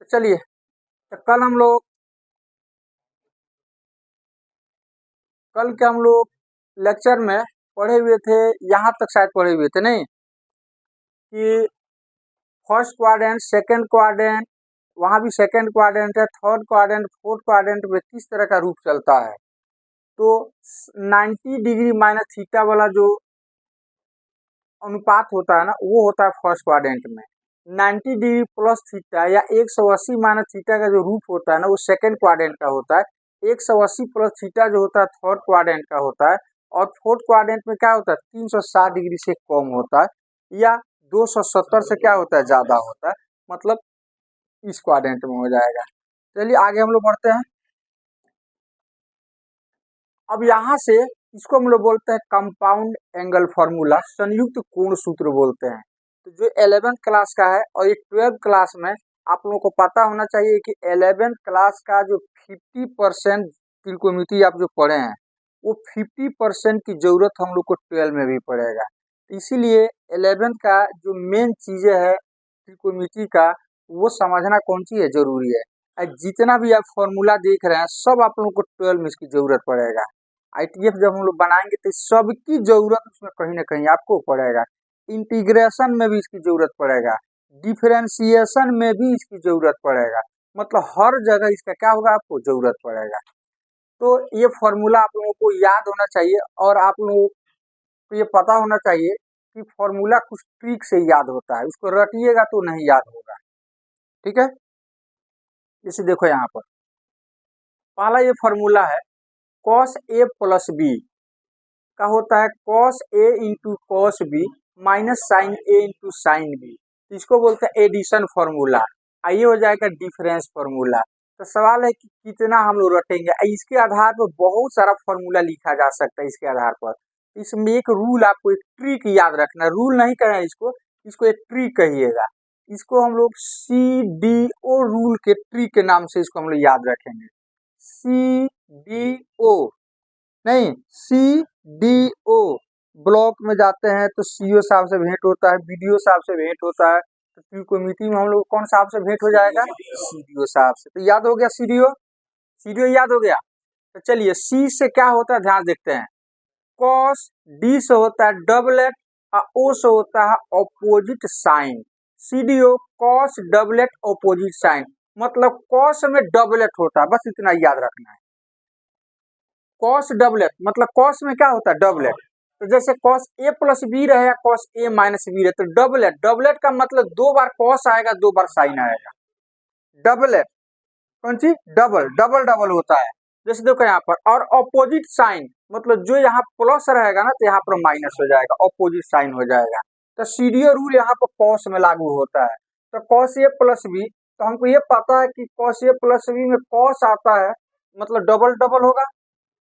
तो चलिए, तो कल के हम लोग लेक्चर में पढ़े हुए थे, यहाँ तक शायद पढ़े हुए थे नहीं, कि फर्स्ट क्वाड्रेंट, सेकंड क्वाड्रेंट, वहाँ भी सेकंड क्वाड्रेंट है, थर्ड क्वाड्रेंट, फोर्थ क्वाड्रेंट में किस तरह का रूप चलता है। तो 90 डिग्री माइनस थीटा वाला जो अनुपात होता है ना, वो होता है फर्स्ट क्वाड्रेंट में। 90 डिग्री प्लस थीटा या 180 माइनस थीटा का जो रूप होता है ना, वो सेकंड क्वाड्रेंट का होता है। 180 प्लस थीटा जो होता है थर्ड क्वाड्रेंट का होता है। और फोर्थ क्वाड्रेंट में क्या होता है, 360 डिग्री से कम होता है या 270 से क्या होता है, ज्यादा होता है। मतलब इस क्वाड्रेंट में हो जाएगा। चलिए आगे हम लोग बढ़ते हैं। अब यहाँ से इसको हम लोग बोलते हैं कंपाउंड एंगल फॉर्मूला, संयुक्त कोण सूत्र बोलते हैं। तो जो 11th क्लास का है और ये 12th क्लास में आप लोगों को पता होना चाहिए कि 11th क्लास का जो 50% त्रिकोणमिति आप जो पढ़े हैं, वो 50% की जरूरत हम लोग को 12 में भी पड़ेगा। इसीलिए 11th का जो मेन चीजें है त्रिकोणमिति का, वो समझना कौन सी है, जरूरी है। जितना भी आप फॉर्मूला देख रहे हैं, सब आप लोगों को 12 में इसकी जरूरत पड़ेगा। ITF जब हम लोग बनाएंगे तो सबकी जरूरत उसमें कहीं ना कहीं आपको पड़ेगा। इंटीग्रेशन में भी इसकी जरूरत पड़ेगा, डिफरेंशिएशन में भी इसकी जरूरत पड़ेगा। मतलब हर जगह इसका क्या होगा, आपको जरूरत पड़ेगा। तो ये फॉर्मूला आप लोगों को याद होना चाहिए और आप लोगों को ये पता होना चाहिए कि फॉर्मूला कुछ ट्रिक से याद होता है, उसको रटिएगा तो नहीं याद होगा। ठीक है, जैसे देखो यहाँ पर पहला ये फॉर्मूला है, cos A प्लस बी का होता है cos A into cos B minus sine A into sine B. इसको बोलते हैं एडिशन फॉर्मूला। आइए हो जाएगा डिफरेंस फॉर्मूला। तो सवाल है कि कितना हम लोग रटेंगे। इसके आधार पर बहुत सारा फॉर्मूला लिखा जा सकता है। इसके आधार पर इसमें एक रूल, आपको एक ट्रिक याद रखना। रूल नहीं कहें इसको, इसको एक ट्रिक कहिएगा। इसको हम लोग CDO रूल के ट्रिक के नाम से इसको हम लोग याद रखेंगे। CDO नहीं, CDO। ब्लॉक में जाते हैं तो CO साहब से भेंट होता है, BDO साहब से भेंट होता है। तो त्रिकोणमिति में हम लोग कौन साहब से भेंट हो जाएगा, CDO साहब से। तो याद हो गया CDO याद हो गया। तो चलिए C से क्या होता है ध्यान देखते हैं। cos D से होता है डबलेट और O से होता है opposite sign. CDO cos doublet opposite sign, मतलब cos में डबलेट होता है, बस इतना याद रखना है। cos डबलेट मतलब cos में क्या होता है, डबलेट। तो जैसे cos A प्लस बी रहे या cos A माइनस बी रहे, तो डबलेट का मतलब 2 बार cos आएगा, 2 बार साइन आएगा। डबलेट कौन सी, डबल होता है। जैसे देखो यहाँ पर, और ऑपोजिट साइन मतलब जो यहाँ प्लस रहेगा ना, तो यहाँ पर माइनस हो जाएगा, ऑपोजिट साइन हो जाएगा। तो CDO रूल यहाँ पर cos में लागू होता है। तो cos A प्लस बी, तो हमको ये पता है कि cos A प्लस बी में cos आता है, मतलब डबल होगा।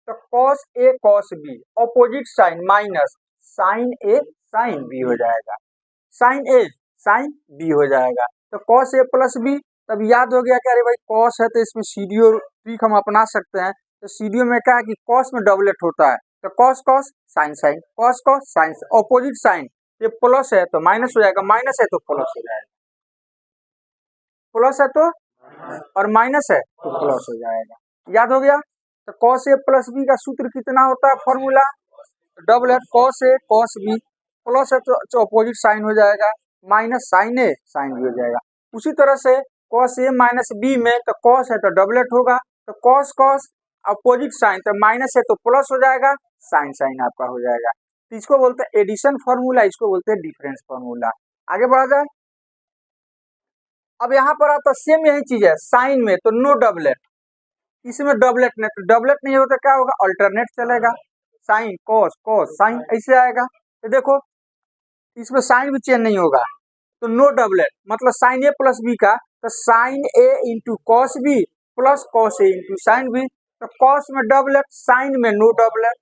तो cos A cos B opposite sign minus sine A sine B हो जाएगा, साइन A साइन B हो जाएगा। तो cos A प्लस B, तब याद हो गया कि अरे भाई cos है तो इसमें CDO ट्रिक हम अपना सकते हैं। तो CDO में क्या है कि cos में डबलेट होता है, तो cos cos sine sine, cos cos sine, opposite sign. ये प्लस है तो माइनस हो जाएगा, माइनस है तो प्लस हो जाएगा, प्लस है तो, और माइनस है तो प्लस हो जाएगा। याद हो गया। तो cos A प्लस बी का सूत्र कितना होता है, formula doublet cos A cos B, प्लस है तो ऑपोजिट साइन हो जाएगा, minus sine A sine B हो जाएगा। उसी तरह से cos A माइनस बी में, तो cos है तो डबलेट होगा, तो cos cos अपोजिट साइन, तो माइनस है तो प्लस हो जाएगा, साइन साइन आपका हो जाएगा। तो इसको बोलते हैं एडिशन फॉर्मूला, इसको बोलते हैं डिफरेंस फॉर्मूला। आगे बढ़ा जाए। अब यहाँ पर आता सेम यही चीज है, साइन में तो नो डबलेट, इसमें डबलेट नहीं, तो डबलेट नहीं होता क्या होगा, अल्टरनेट चलेगा, साइन कॉस कॉस साइन ऐसे आएगा। तो देखो इसमें साइन भी चेंज नहीं होगा, तो नो डबलेट मतलब साइन A प्लस बी का, तो sine A into cos B plus cos A into sine B. तो कॉस में डबलेट, साइन में नो डबलेट,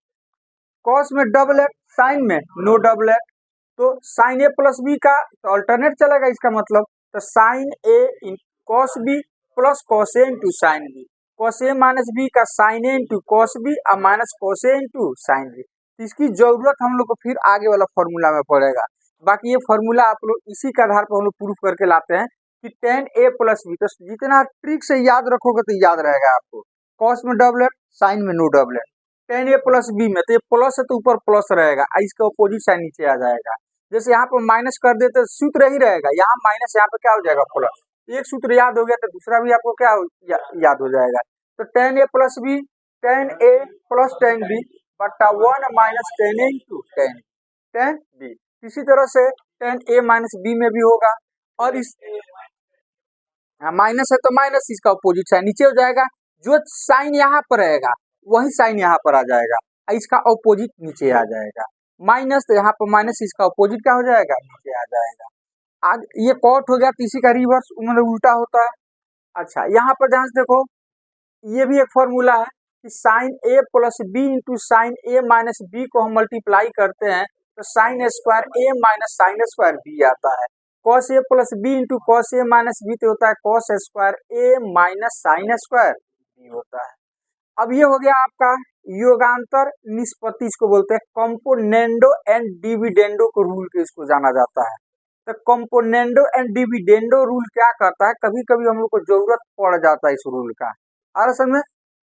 कॉस में डबलेट, साइन में नो डबलेट। तो साइन A प्लस बी का तो अल्टरनेट चलेगा, इसका मतलब तो sine A into cos B plus cos A into sine B, cos A minus B का sine A into cos B और minus cos A into sine B. इसकी जरूरत हम लोग को फिर आगे वाला फॉर्मूला में पड़ेगा। बाकी ये फॉर्मूला आप लोग इसी के आधार पर हम लोग प्रूफ करके लाते हैं कि tan a प्लस बी, तो जितना ट्रिक से याद रखोगे तो याद रहेगा आपको। कॉस में डबलेट, साइन में no doublet. tan a plus B में तो ये प्लस है तो ऊपर प्लस रहेगा, इसका अपोजिट साइन नीचे आ जाएगा। जैसे यहाँ पर माइनस कर देते सूत्र ही रहेगा, यहाँ माइनस, यहाँ पे क्या हो जाएगा प्लस। एक सूत्र याद हो गया तो दूसरा भी आपको क्या याद हो जाएगा। तो tan a plus B, tan a plus tan b बटा 1 minus tan a into tan b। इसी तरह से tan a माइनस b में भी होगा, और इस माइनस है तो माइनस, इसका अपोजिट साइन नीचे हो जाएगा। जो साइन यहाँ पर रहेगा वही साइन यहाँ पर आ जाएगा, इसका अपोजिट नीचे आ जाएगा। माइनस तो यहाँ पर माइनस, इसका अपोजिट क्या हो जाएगा, नीचे आ जाएगा। आज ये कॉट हो गया, तो इसी का रिवर्स मतलब उल्टा होता है। अच्छा, यहाँ पर ध्यान से देखो, ये भी एक फॉर्मूला है कि sign A plus B into sine A minus B को हम मल्टीप्लाई करते हैं तो साइन स्क्वायर ए माइनस साइन स्क्वायर बी आता है। Cos A plus B into cos A minus B तो होता है कॉस स्क्वायर ए माइनस साइन स्क्वायर बी होता है। अब ये हो गया आपका योगांतर निष्पत्ति, इसको बोलते हैं कंपोनेंडो एंड डिविडेंडो को रूल के इसको जाना जाता है। तो कंपोनेंडो एंड डिविडेंडो रूल क्या करता है, कभी कभी हम लोग को जरूरत पड़ जाता है इस रूल का। और समय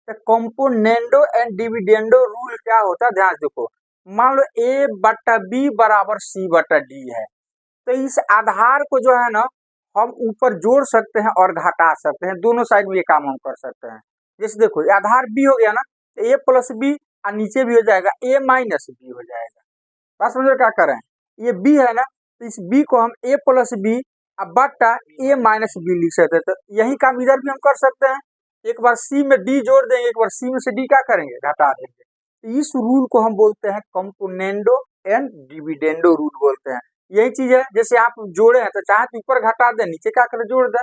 तो कंपोनेंडो एंड डिविडेंडो रूल क्या होता है, ध्यान से देखो। मान लो a बटा बी बराबर c बटा डी है, तो इस आधार को जो है ना हम ऊपर जोड़ सकते हैं और घटा सकते हैं, दोनों साइड में ये काम हम कर सकते हैं। जैसे देखो आधार b हो गया ना, तो a प्लस बी और नीचे भी हो जाएगा a माइनस बी हो जाएगा। बात समझो क्या कर रहे हैं, ये b है ना, तो इस b को हम a प्लस बी बटा a माइनस बी लिख सकते हैं। तो यही काम इधर भी हम कर सकते हैं, एक बार c में d जोड़ देंगे, एक बार c में से d क्या करेंगे, घटा देंगे। तो इस रूल को हम बोलते हैं कंपोनेंडो एंड डिविडेंडो रूल बोलते हैं। यही चीज है, जैसे आप जोड़े हैं तो चाहे तो ऊपर घटा दे, नीचे क्या करें, जोड़ दे,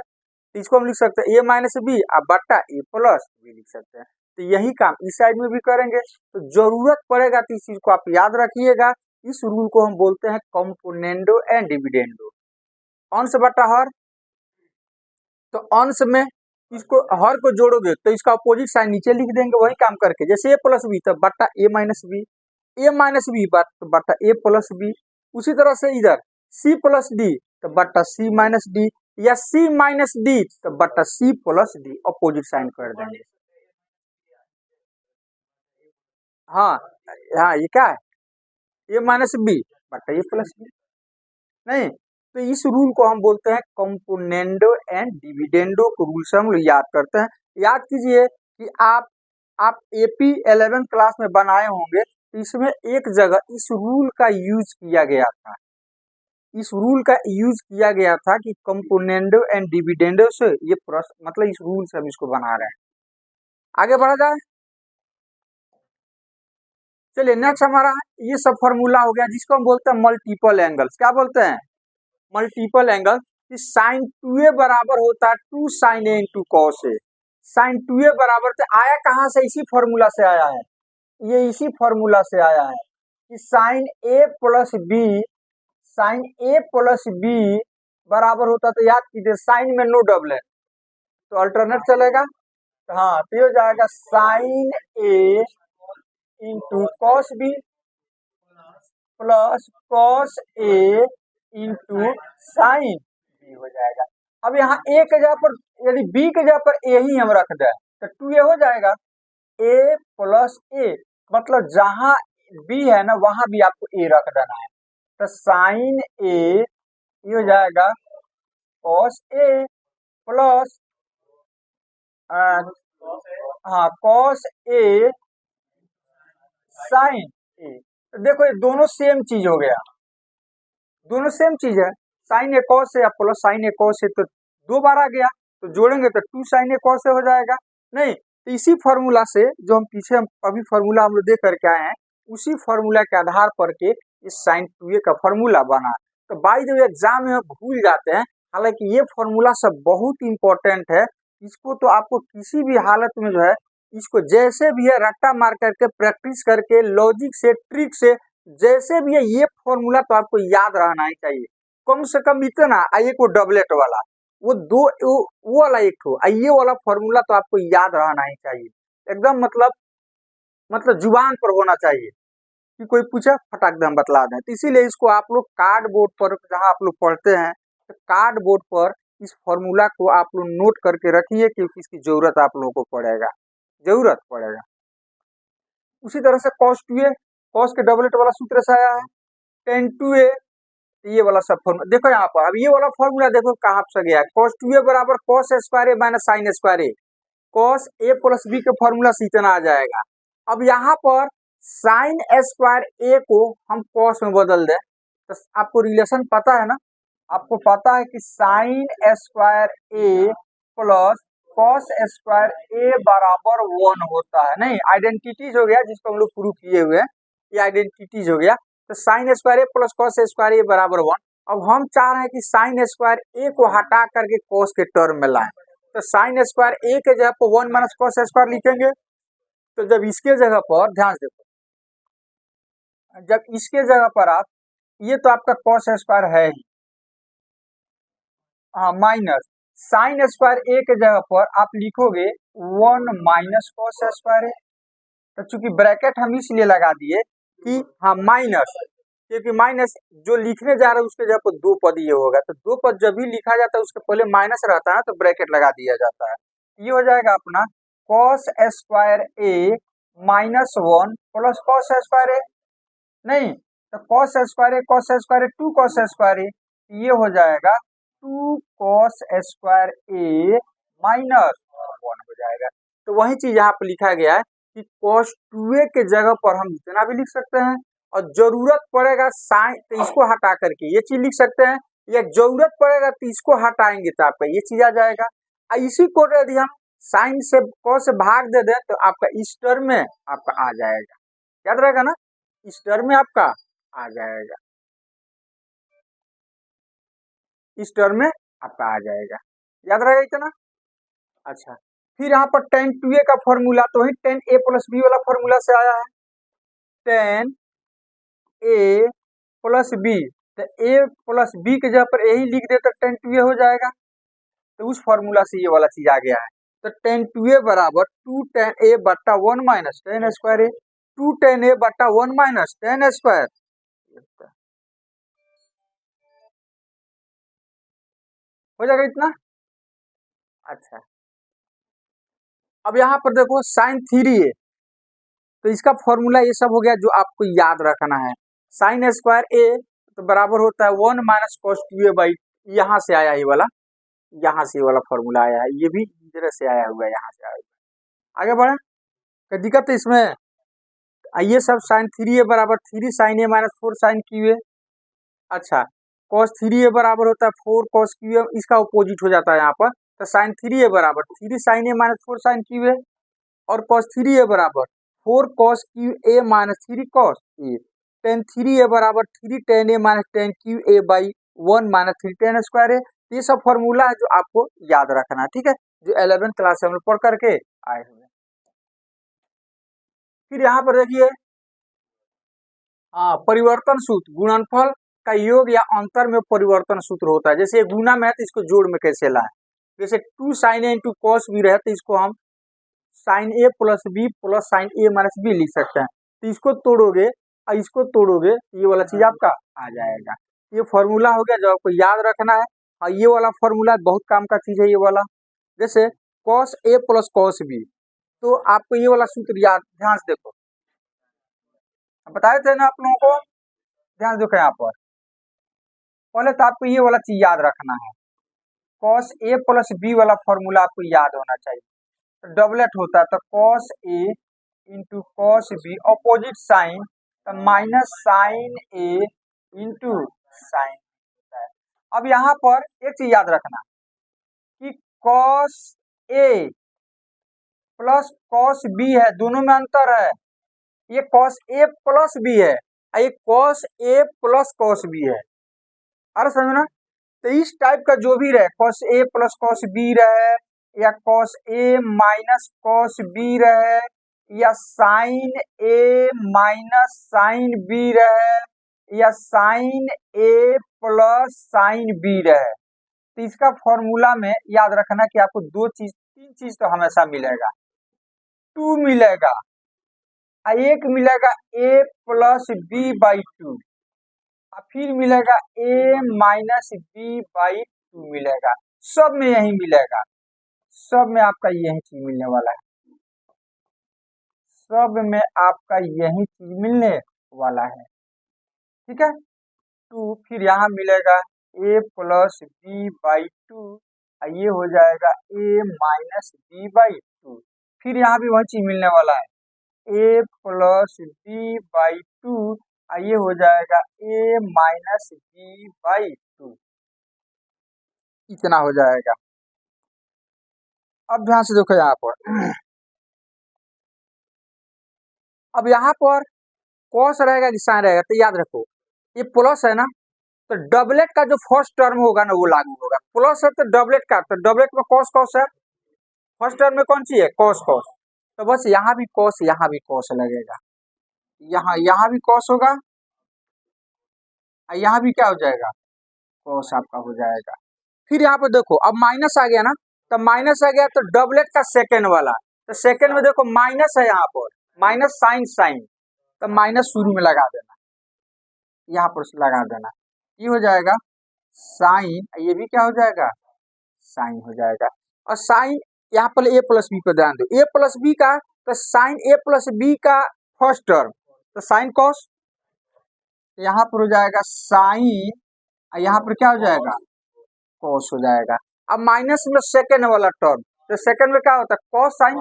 तो इसको हम लिख सकते हैं a माइनस बी बटा a प्लस बी लिख सकते हैं। तो यही काम इस साइड में भी करेंगे, तो जरूरत पड़ेगा तो इस चीज को आप याद रखिएगा। इस रूल को हम बोलते हैं कंपोनेंडो एंड डिविडेंडो। अंश बटा हर, तो अंश में इसको हर को जोड़ोगे तो इसका अपोजिट साइन नीचे लिख देंगे, वही काम करके। जैसे a प्लस बी तो बटा a minus B, a minus B बटा a प्लस बी। उसी तरह से इधर c प्लस डी तो बटा c माइनस डी, या c माइनस डी तो बटा c plus D, opposite sign कर देंगे। हाँ हाँ, ये क्या है, a माइनस बी बटा a प्लस बी, नहीं। तो इस रूल को हम बोलते हैं कंपोनेंडो एंड डिविडेंडो को रूल से हम लोग याद करते हैं। याद कीजिए कि आप एपी 11 क्लास में बनाए होंगे, तो इसमें एक जगह इस रूल का यूज किया गया था। इस रूल का यूज किया गया था कि कंपोनेंडो एंड डिविडेंडो से ये प्रश्न, मतलब इस रूल से हम इसको बना रहे हैं। आगे बढ़ा जाए, चलिए नेक्स्ट हमारा ये सब फॉर्मूला हो गया जिसको हम बोलते हैं मल्टीपल एंगल्स। क्या बोलते हैं, मल्टीपल एंगल। साइन 2a बराबर होता है 2 sign A into cos A. Sign 2a बराबर से आया कहाँ से, इसी फॉर्मूला से आया है, ये इसी फॉर्मूला से आया है कि sign A plus B, sine A plus B बराबर होता, तो याद कीजिए साइन में नो डबल है तो अल्टरनेट चलेगा। हाँ, तो हो जाएगा sine A into cos B plus cos A into sine B हो जाएगा। अब यहाँ ए के जगह पर, यदि बी के जगह पर ए ही हम रख दें तो 2a हो जाएगा, a प्लस ए, मतलब जहां बी है ना वहां भी आपको ए रख देना है। तो साइन ए ये हो जाएगा कॉस ए प्लस हाँ कॉस ए साइन ए। तो देखो ये दोनों सेम चीज हो गया, दोनों सेम चीज है। साइन ए कॉस से प्लस साइन ए कॉस से तो दो बार आ गया, तो जोड़ेंगे तो 2 साइन ए कॉस से हो जाएगा। नहीं, तो इसी फॉर्मूला से जो हम पीछे अभी फॉर्मूला हम लोग देख करके आए हैं, उसी फॉर्मूला के आधार पर के इस साइन 2a का फॉर्मूला बना। तो बाय द वे एग्जाम में भूल जाते हैं, हालांकि ये फॉर्मूला सब बहुत इंपॉर्टेंट है। इसको तो आपको किसी भी हालत में जो है, इसको जैसे भी है रट्टा मार करके प्रैक्टिस करके लॉजिक से ट्रिक से जैसे भी है, ये फॉर्मूला तो आपको याद रहना ही चाहिए। कम से कम इतना, एक वो डबलेट वाला, वो दो वो वाला एक ठो, ये वाला फॉर्मूला तो आपको याद रहना ही चाहिए एकदम, मतलब जुबान पर होना चाहिए कि कोई पूछे फटाक दे हम बतला दें। तो इसीलिए इसको आप लोग कार्ड बोर्ड पर, जहाँ आप लोग पढ़ते हैं तो कार्ड बोर्ड पर इस फॉर्मूला को आप लोग नोट करके रखिए क्योंकि इसकी जरूरत आप लोगों को जरूरत पड़ेगा। उसी तरह से cos 2a, cos के डबलेट वाला सूत्र से आया है tan 2a, ये वाला सब फॉर्मूला देखो यहाँ पर। अब ये वाला फॉर्मूला देखो कहाँ से गया है, cos 2a बराबर cos square a minus sign square a, cos a plus b के फॉर्मूला से इतना आ जाएगा। अब यहाँ पर साइन स्क्वायर a को हम cos में बदल दें तो आपको रिलेशन पता है ना, आपको पता है कि sine square a plus cos square A बराबर 1 होता है। नहीं, आइडेंटिटीज हो गया जिसको हम लोग प्रूव किए हुए हैं, ये आइडेंटिटीज हो गया। तो sine square A plus cos square A बराबर 1। अब हम चाह रहे हैं कि साइन स्क्वायर ए को हटा करके कॉस के टर्म में लाएं, तो साइन स्क्वायर ए के जगह पर 1 माइनस कॉस स्क्वायर लिखेंगे। तो जब इसके जगह पर ध्यान से देखो, जब इसके जगह पर आप, ये तो आपका कॉस स्क्वायर है ही, हाँ, माइनस साइन स्क्वायर ए के जगह पर आप लिखोगे 1 माइनस कॉस स्क्वायर ए। तो चूंकि ब्रैकेट हम इसलिए लगा दिए कि हाँ माइनस, क्योंकि माइनस जो लिखने जा रहा है उसके जगह पर दो पद ये होगा, तो दो पद जब भी लिखा जाता है उसके पहले माइनस रहता है तो ब्रैकेट लगा दिया जाता है। ये हो जाएगा अपना कॉस स्क्वायर ए माइनस 1 प्लस कॉस स्क्वायर ए। नहीं, तो cos square A 2 cos square A, ये हो जाएगा 2 कॉस स्क्वायर ए माइनस 1 हो जाएगा। तो वही चीज यहाँ पर लिखा गया है कि cos 2a के जगह पर हम इतना भी लिख सकते हैं, और जरूरत पड़ेगा साइन तो इसको हटा करके ये चीज लिख सकते हैं, या जरूरत पड़ेगा तो इसको हटाएंगे तो आपका ये चीज आ जाएगा। इसी को यदि हम साइन से cos से भाग दे दें तो आपका इस टर्म में आपका आ जाएगा, याद रहेगा ना, इस टर्म में आपका आ जाएगा, इस टर्म में आपका आ जाएगा, याद रहेगा इतना। अच्छा, फिर यहाँ पर tan 2a का फॉर्मूला तो वही tan a प्लस b वाला फॉर्मूला से आया है, tan a प्लस b, तो a प्लस b के जगह पर यही लिख दे तो tan 2a हो जाएगा। तो उस फॉर्मूला से ये वाला चीज आ गया है। तो tan 2a बराबर 2 tan a बट्टा 1 minus tan square a, 2 tan a बट्टा 1 माइनस tan स्क्वायर, हो जाएगा इतना। अच्छा, अब यहाँ पर देखो साइन 3a, तो इसका फॉर्मूला ये सब हो गया जो आपको याद रखना है। साइन स्क्वायर ए तो बराबर होता है 1 माइनस कॉस 2a बाई, यहाँ से आया ये वाला, यहाँ से ये वाला फॉर्मूला आया है, ये भी इधर से आया हुआ है, यहाँ से आया हुआ है। आगे बढ़े, कोई दिक्कत है इसमें? ये सब साइन 3a बराबर 3 sine A minus 4 sine cube A. अच्छा, कॉस 3a बराबर होता है 4 कॉस क्यू ए, इसका अपोजिट हो जाता है यहाँ पर। तो साइन 3a बराबर 3 sine A minus 4 sine cube A, और कॉस 3a बराबर 4 cos cube A minus 3 cos A. Tan 3a बराबर 3 tan A minus tan cube A by 1 minus 3 tan square A. ये सब फॉर्मूला है जो आपको याद रखना है, ठीक है, जो 11th क्लास से हम लोग पढ़ करके आए हुए। फिर यहाँ पर देखिए, परिवर्तन सूत्र, गुणनफल का योग या अंतर में परिवर्तन सूत्र होता है। जैसे गुना में है तो इसको जोड़ में कैसे लाए, जैसे 2 sign A into cos B रहे तो इसको हम sign A plus B plus sign A minus B लिख सकते हैं। तो इसको तोड़ोगे और इसको तोड़ोगे, ये वाला चीज आपका आ जाएगा। ये फॉर्मूला हो गया जो आपको याद रखना है, और ये वाला फॉर्मूला बहुत काम का चीज है ये वाला। जैसे cos A plus cos B, तो आपको ये वाला सूत्र याद, ध्यान से देखो, बताए थे ना आप लोगों को, ध्यान देखो यहाँ पर। पहले तो आपको ये वाला चीज याद रखना है, कॉस ए प्लस बी वाला फॉर्मूला आपको याद होना चाहिए। तो डबलेट होता है, तो cos A into cos B, opposite sine, तो minus sine A into sine होता है। अब यहाँ पर एक चीज याद रखना कि cos A plus cos B है, दोनों में अंतर है। ये कॉस ए प्लस बी है, ये cos A plus cos B है, अरे समझना। तो इस टाइप का जो भी रहे, cos A plus cos B रहे, या cos A minus cos B रहे, या sign A minus sine B रहे, या sign A plus sine B रहे, तो इसका फॉर्मूला में याद रखना कि आपको दो चीज, तीन चीज तो हमेशा मिलेगा, 2 मिलेगा, एक मिलेगा ए प्लस बी बाई 2, फिर मिलेगा ए माइनस बी बाई 2 मिलेगा। सब में यही मिलेगा, सब में आपका यही चीज मिलने वाला है, सब में आपका यही चीज मिलने वाला है। ठीक है, टू, फिर यहाँ मिलेगा a plus B by two, ये हो जाएगा a minus B by two, फिर यहाँ भी वही चीज मिलने वाला है, a plus B by two, ये हो जाएगा a minus B by two, इतना हो जाएगा। अब ध्यान से देखो यहाँ पर, अब यहाँ पर कॉस रहेगा कि साइन रहेगा, तो याद रखो ये प्लस है ना, तो डबलेट का जो फर्स्ट टर्म होगा ना वो लागू होगा, प्लस है तो डबलेट का, तो डबलेट में कॉस कॉस है, फर्स्ट टर्म में कौन सी है, कॉस कॉस, तो बस यहाँ भी कॉस यहाँ भी कॉस लगेगा, यहाँ भी कॉस होगा, यहाँ भी क्या हो जाएगा, कॉस आपका हो जाएगा। फिर यहाँ पर देखो अब माइनस आ गया ना, तो माइनस आ गया तो डबलेट का सेकेंड वाला, तो सेकेंड में देखो माइनस है यहाँ पर, माइनस साइन साइन, तो माइनस शुरू में लगा देना, यहाँ पर लगा देना, ये हो जाएगा साइन, ये भी क्या हो जाएगा, साइन हो जाएगा। और साइन यहाँ पर ए प्लस बी पर ध्यान दो, ए प्लस बी का, तो साइन ए प्लस बी का फर्स्ट टर्म, तो साइन कॉस, यहाँ पर हो जाएगा साइन, यहाँ पर क्या हो जाएगा, कॉस हो जाएगा। अब माइनस में सेकेंड वाला टर्म, तो सेकेंड में क्या होता है, कॉस साइन,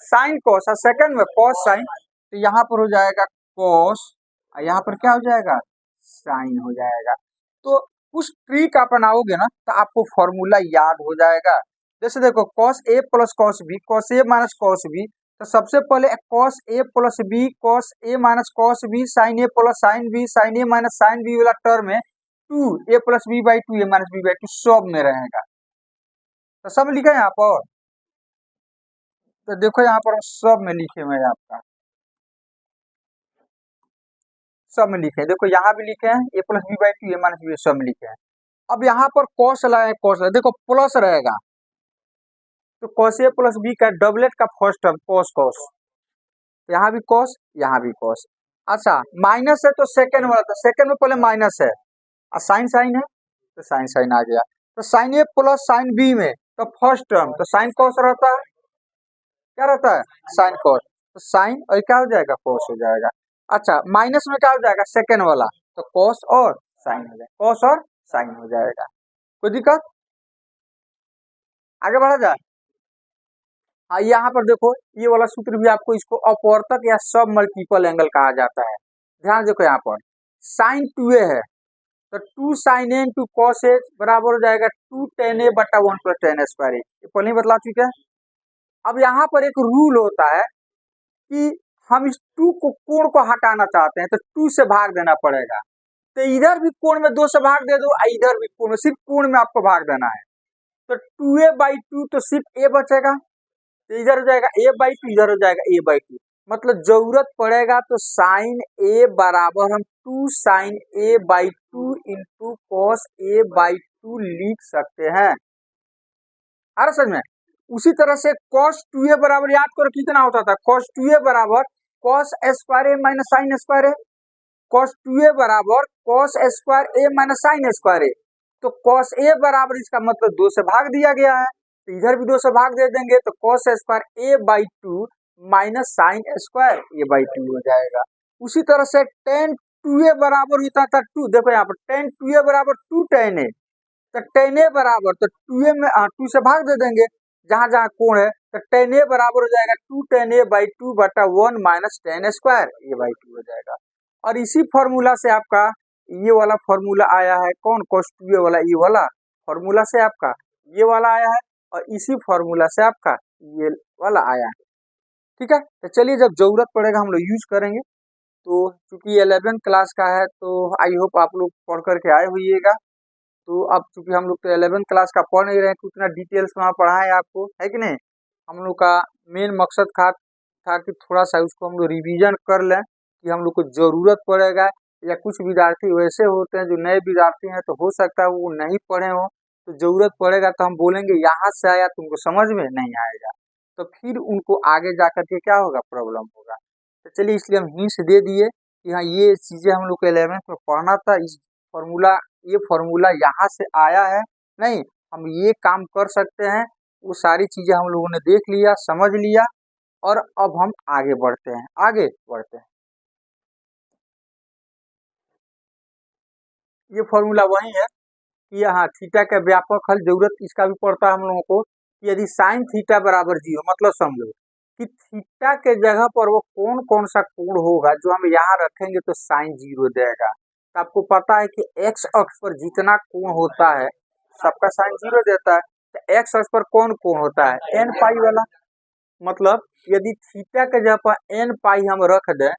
साइन कॉस, और सेकेंड में कॉस साइन, तो यहाँ पर हो जाएगा कॉस, यहाँ पर क्या हो जाएगा, साइन हो जाएगा। तो कुछ ट्रिक अपनाओगे ना तो आपको फॉर्मूला याद हो जाएगा। जैसे देखो cos A plus cos B, cos A minus cos B, तो सबसे पहले cos A plus B, cos A minus cos B, sine A plus sine B, sine A minus sine B वाला टर्म है two A plus B by two, A minus B by two, सब में रहेगा, तो सब लिखा है यहाँ पर, तो देखो यहाँ पर सब में लिखे हुए हैं, आपका सब में लिखे हैं, देखो यहाँ भी लिखे हैं A plus B by two, A minus B, सब में लिखे हैं। अब यहाँ पर कॉस लगाए, कॉस देखो प्लस रहेगा, तो कॉस ए प्लस बी का डबलेट का फर्स्ट टर्म कॉस कॉस, तो यहाँ भी कॉस यहाँ भी कॉस। अच्छा माइनस है तो सेकेंड वाला, तो सेकेंड में पहले माइनस है, और साइन साइन है तो साइन साइन आ गया, तो sign A plus sine B में तो फर्स्ट टर्म, तो साइन कॉस रहता है, क्या रहता है, साइन कॉस, तो साइन और क्या हो जाएगा, कॉस हो जाएगा। अच्छा माइनस में क्या हो जाएगा, सेकेंड वाला, तो कॉस और साइन हो जाएगा, कॉस और साइन हो जाएगा। कोई दिक्कत, आगे बढ़ा जाए। हाँ यहाँ पर देखो ये वाला सूत्र भी आपको, इसको अपवर्तक या सब मल्टीपल एंगल कहा जाता है। ध्यान देखो यहाँ पर साइन 2a है, तो 2 sign A into cos A बराबर हो जाएगा 2 tan a बटा 1 प्लस tan स्क्वायर ए, पहले ही बतला चुके हैं। अब यहाँ पर एक रूल होता है कि हम इस 2 को कोण को हटाना चाहते हैं, तो 2 से भाग देना पड़ेगा, तो इधर भी कोण में 2 से भाग दे दो, इधर भी कोण में, सिर्फ कोण में आपको भाग देना है, तो 2a बाई 2, तो सिर्फ a बचेगा, तो इधर हो जाएगा a बाई 2, इधर हो जाएगा a बाई 2, मतलब जरूरत पड़ेगा तो साइन a बराबर हम 2 sine a by 2 into cos a by 2 लिख सकते हैं, आ रहा समझ में। उसी तरह से cos 2a बराबर याद करो कितना होता था, cos 2a बराबर cos square a minus sign square a, cos 2a बराबर cos square a minus sign square a, तो cos a बराबर इसका मतलब 2 से भाग दिया गया है, तो इधर भी 2 से भाग दे देंगे, तो cos square a by 2 minus sign square a by 2 हो जाएगा। उसी तरह से tan 2a बराबर होता था 2, देखो यहाँ पर tan 2a बराबर 2 tan a, तो tan a बराबर, तो 2a में 2 से भाग दे देंगे जहां जहां कोण है, तो tan a बराबर हो जाएगा 2 tan a बाई 2 बटा 1 minus tan square a by 2 हो जाएगा। और इसी फॉर्मूला से आपका ये वाला फॉर्मूला आया है, कौन, cos 2a वाला, ये वाला फॉर्मूला से आपका ये वाला आया है, और इसी फॉर्मूला से आपका ये वाला आया है। ठीक है, तो चलिए जब जरूरत पड़ेगा हम लोग यूज करेंगे। तो चूंकि 11th क्लास का है तो आई होप आप लोग पढ़ करके आए होइएगा। तो अब चूंकि हम लोग तो 11th क्लास का पढ़ नहीं रहे हैं, उतना डिटेल्स में पढ़ाएं आपको, है कि नहीं। हम लोग का मेन मकसद था कि थोड़ा सा उसको हम लोग रिवीजन कर लें, कि हम लोग को ज़रूरत पड़ेगा, या कुछ विद्यार्थी वैसे होते हैं जो नए विद्यार्थी हैं, तो हो सकता है वो नहीं पढ़े हों, तो ज़रूरत पड़ेगा तो हम बोलेंगे यहाँ से आया, तुमको समझ में नहीं आएगा, तो फिर उनको आगे जा कर के क्या होगा, प्रॉब्लम होगा। तो चलिए इसलिए हम हिंट्स दे दिए कि हाँ ये चीज़ें हम लोग को 11th में पढ़ना था, इस फॉर्मूला, ये फॉर्मूला यहाँ से आया है, नहीं हम ये काम कर सकते हैं, वो सारी चीज़ें हम लोगों ने देख लिया, समझ लिया, और अब हम आगे बढ़ते हैं, आगे बढ़ते हैं। ये फॉर्मूला वही है कि यहाँ थीटा का व्यापक हल, जरूरत इसका भी पड़ता है हम लोगों को कि यदि साइन थीटा बराबर 0, मतलब समझो कि थीटा के जगह पर वो कौन कौन सा कोण होगा जो हम यहाँ रखेंगे तो साइन 0 देगा। तो आपको पता है कि एक्स अक्ष पर जितना कोण होता है सबका साइन 0 देता है। तो एक्स अक्ष पर कौन कोण होता है, एन पाई वाला। मतलब यदि थीटा के जगह पर एन पाई हम रख दें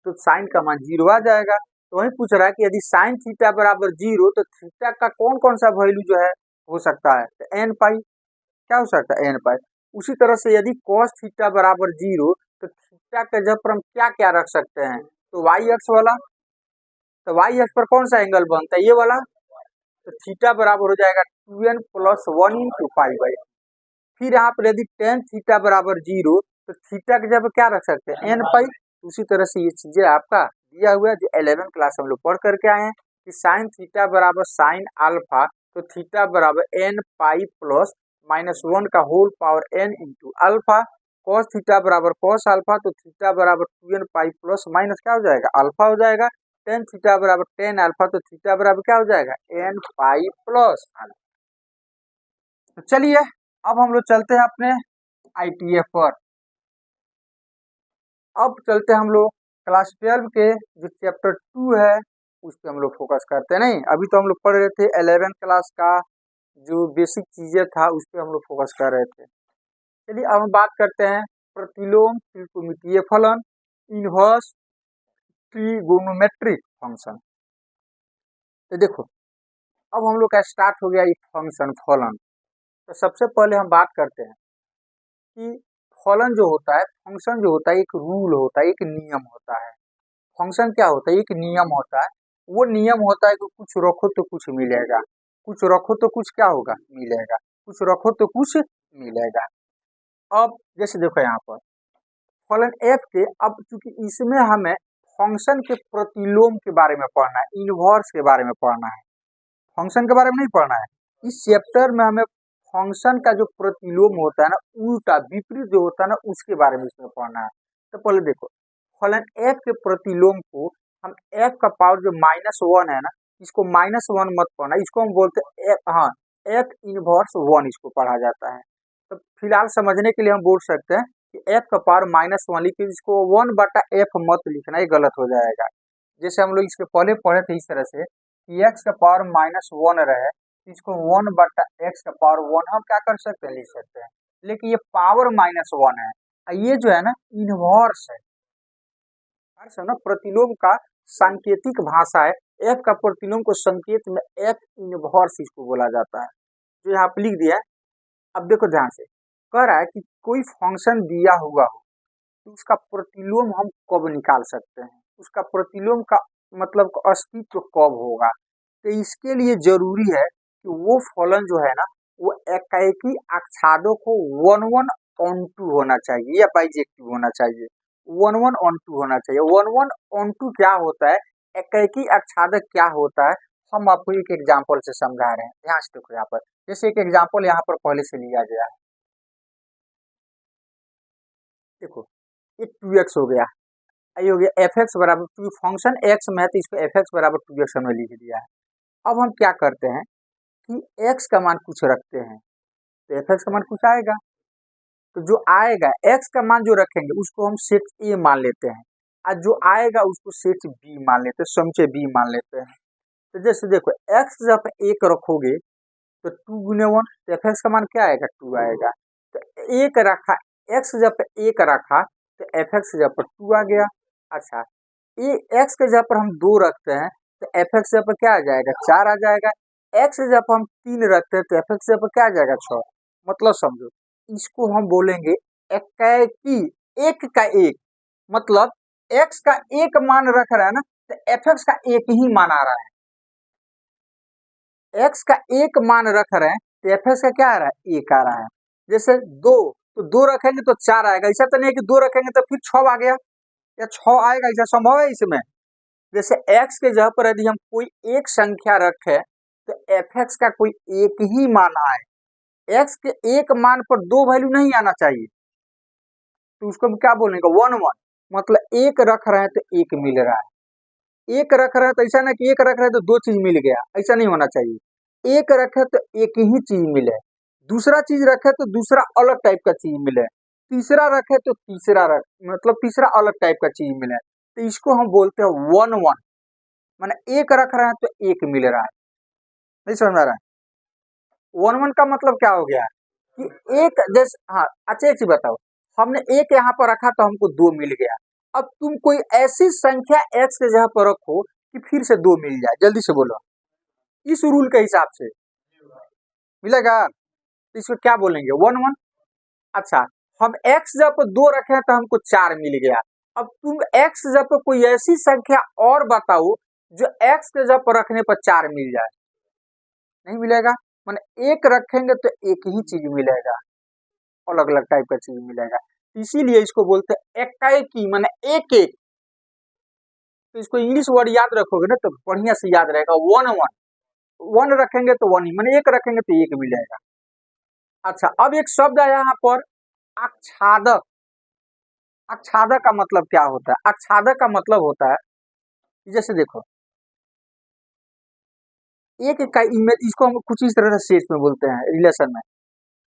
तो साइन का मान 0 आ जाएगा। तो वही पूछ रहा है कि यदि साइन थीटा बराबर 0 तो थीटा का कौन कौन सा वैल्यू जो है हो सकता है, तो एन पाई। क्या हो सकता है, एन पाई। उसी तरह से यदि cos थीटा बराबर 0 तो थीटा के जगह पर हम क्या क्या रख सकते हैं, तो वाई अक्ष वाला। तो वाई अक्ष पर कौन सा एंगल बनता है, ये वाला। तो थीटा बराबर हो जाएगा 2n + 1 × पाई बाई। फिर यहाँ पर यदि टेन थीटा बराबर 0 तो थीटा के जगह क्या रख सकते हैं, एन पाई। उसी तरह से ये चीजें आपका दिया हुआ है जो 11 क्लास हम लोग पढ़ करके आए हैं कि साइन थीटा बराबर साइन अल्फा, तो थीटा बराबर एन पाई प्लस -1 का whole power n into alpha. Cos theta बराबर कॉस अल्फा, तो थीटा बराबर 2n पाई प्लस माइनस क्या हो जाएगा, अल्फा हो जाएगा। टेन थीटा बराबर टेन अल्फा, तो थीटा बराबर क्या हो जाएगा, एन पाई प्लस अल्फा। तो चलिए अब हम लोग चलते हैं अपने ITF पर। अब चलते हैं हम लोग क्लास 12 के जो चैप्टर 2 है उस पर हम लोग फोकस करते हैं। नहीं, अभी तो हम लोग पढ़ रहे थे 11th क्लास का जो बेसिक चीजें था उस पर हम लोग फोकस कर रहे थे। चलिए अब हम बात करते हैं प्रतिलोम त्रिकोणमितीय फलन, इनवर्स ट्रिगोनोमेट्रिक फंक्शन। तो देखो अब हम लोग का स्टार्ट हो गया ये फंक्शन फलन। तो सबसे पहले हम बात करते हैं कि फलन जो होता है, फंक्शन जो होता है, एक रूल होता है, एक नियम होता है। फंक्शन क्या होता है, एक नियम होता है। वो नियम होता है कि कुछ रखो तो कुछ मिलेगा, कुछ रखो तो कुछ क्या होगा, मिलेगा, कुछ रखो तो कुछ मिलेगा। अब जैसे देखो यहाँ पर फलन f के, अब चूंकि इसमें हमें फंक्शन के प्रतिलोम के बारे में पढ़ना है, इनवर्स के बारे में पढ़ना है, फंक्शन के बारे में नहीं पढ़ना है। इस चैप्टर में हमें फंक्शन का जो प्रतिलोम होता है ना, उल्टा विपरीत जो होता है ना, उसके बारे में इसमें पढ़ना है। तो पहले देखो फलन f के प्रतिलोम को हम f का पावर जो -1 है ना, इसको -1 मत पढ़ना, इसको हम बोलते हैं हाँ f इनवर्स 1 इसको पढ़ा जाता है। तो फिलहाल समझने के लिए हम बोल सकते हैं कि f का पावर -1 लिखिए, इसको 1/f मत लिखना, ये गलत हो जाएगा। जैसे हम लोग इसके पहले पढ़े थे इस तरह से कि x का पावर -1 रहे, इसको 1/x का पावर 1 हम क्या कर सकते हैं, लिख सकते हैं। लेकिन ये पावर -1 है, ये जो है ना इनवर्स है, ना प्रतिलोम का सांकेतिक भाषा है। f का प्रतिलोम को संकेत में f इनवर्स इसको बोला जाता है, जो यहाँ पे लिख दिया है। अब देखो ध्यान से, कह रहा है कि कोई फंक्शन दिया हुआ हो तो उसका प्रतिलोम हम कब निकाल सकते हैं, उसका प्रतिलोम का मतलब अस्तित्व कब होगा। तो इसके लिए जरूरी है कि वो फलन जो है ना वो एकाएकी अक्षादों को 1:1 होना चाहिए या बाइजेक्टिव होना चाहिए, 1:1 होना चाहिए। 1:1 क्या होता है, एकाएकी अक्षादक क्या होता है, हम आपको एक एग्जाम्पल से समझा रहे हैं। ध्यान से देखो यहाँ पर, जैसे एक एग्जाम्पल यहाँ पर पहले से लिया गया है। देखो ये 2x हो गया, ये हो गया f(x) बराबर 2, फंक्शन x में है तो इसको f(x) बराबर 2x हमने लिख दिया है। अब हम क्या करते हैं कि x का मान कुछ रखते हैं तो f(x) का मान कुछ आएगा, तो जो आएगा x का मान जो रखेंगे उसको हम सेट a मान लेते हैं, और जो आएगा उसको सेट b मान लेते हैं, समुच्चय b मान लेते हैं। तो जैसे देखो x जब 1 रखोगे तो 2 × 1 तो f(x) का मान क्या आएगा, 2 आएगा। तो 1 रखा, x जब 1 रखा तो f(x) जब 2 आ गया। अच्छा, ये x के जगह पर हम 2 रखते हैं तो f(x) जगह पर क्या आ जाएगा, 4 आ जाएगा। x जगह पर हम 3 रखते हैं तो f(x) जगह पर क्या आ जाएगा, 6। मतलब समझो, इसको हम बोलेंगे एकाएकी एक का एक, मतलब x का एक मान रख रहा है ना तो f(x) का एक ही मान आ रहा है। x का एक मान रख रहे हैं तो f(x) का क्या आ रहा है, 1 आ रहा है। जैसे 2 तो 2 रखेंगे तो 4 आएगा, ऐसा तो नहीं है कि 2 रखेंगे तो फिर 6 आ गया या 6 आएगा, ऐसा संभव है इसमें। जैसे x के जगह पर यदि हम कोई एक संख्या रखें तो एफ एक्स का कोई एक ही मान आए, एक्स के एक मान पर दो वैल्यू नहीं आना चाहिए, तो उसको हम क्या बोलेंगे, वन वन। मतलब एक रख रहे हैं तो एक मिल रहा है, एक रख रहे हैं तो ऐसा ना कि एक रख रहे हैं तो दो चीज मिल गया, ऐसा नहीं होना चाहिए। एक रखे तो एक ही चीज मिले, दूसरा चीज रखे तो दूसरा अलग टाइप का चीज मिले, तीसरा रखे तो तीसरा रख मतलब तीसरा अलग टाइप का चीज मिले, तो इसको हम बोलते हैं वन वन। माने एक रख रहे हैं तो एक मिल रहा है, नहीं समझ आ रहा है। वन वन का मतलब क्या हो गया कि एक जैसे, हाँ अच्छा एक चीज बताओ, हमने एक यहाँ पर रखा तो हमको दो मिल गया, अब तुम कोई ऐसी संख्या एक्स के जगह पर रखो कि फिर से दो मिल जाए, जल्दी से बोलो, इस रूल के हिसाब से मिलेगा, तो इसको क्या बोलेंगे, वन वन। अच्छा, हम एक्स जगह पर दो रखे तो हमको चार मिल गया, अब तुम एक्स जगह पर कोई ऐसी संख्या और बताओ जो एक्स के जगह पर रखने पर चार मिल जाए, नहीं मिलेगा। माने एक रखेंगे तो एक ही चीज मिलेगा, अलग अलग टाइप का चीज मिलेगा, इसीलिए इसको बोलते हैं एकाएकी, माने एक एक। तो इसको इंग्लिश वर्ड याद रखोगे ना तो बढ़िया से याद रहेगा, वन वन। वन रखेंगे तो वन ही, माने एक रखेंगे तो एक मिलेगा। अच्छा, अब एक शब्द आया यहाँ पर, आच्छादक। आच्छादक का मतलब क्या होता है, आच्छादक का मतलब होता है, जैसे देखो एक का इमेज, इसको हम कुछ इस तरह से में बोलते हैं रिलेशन में,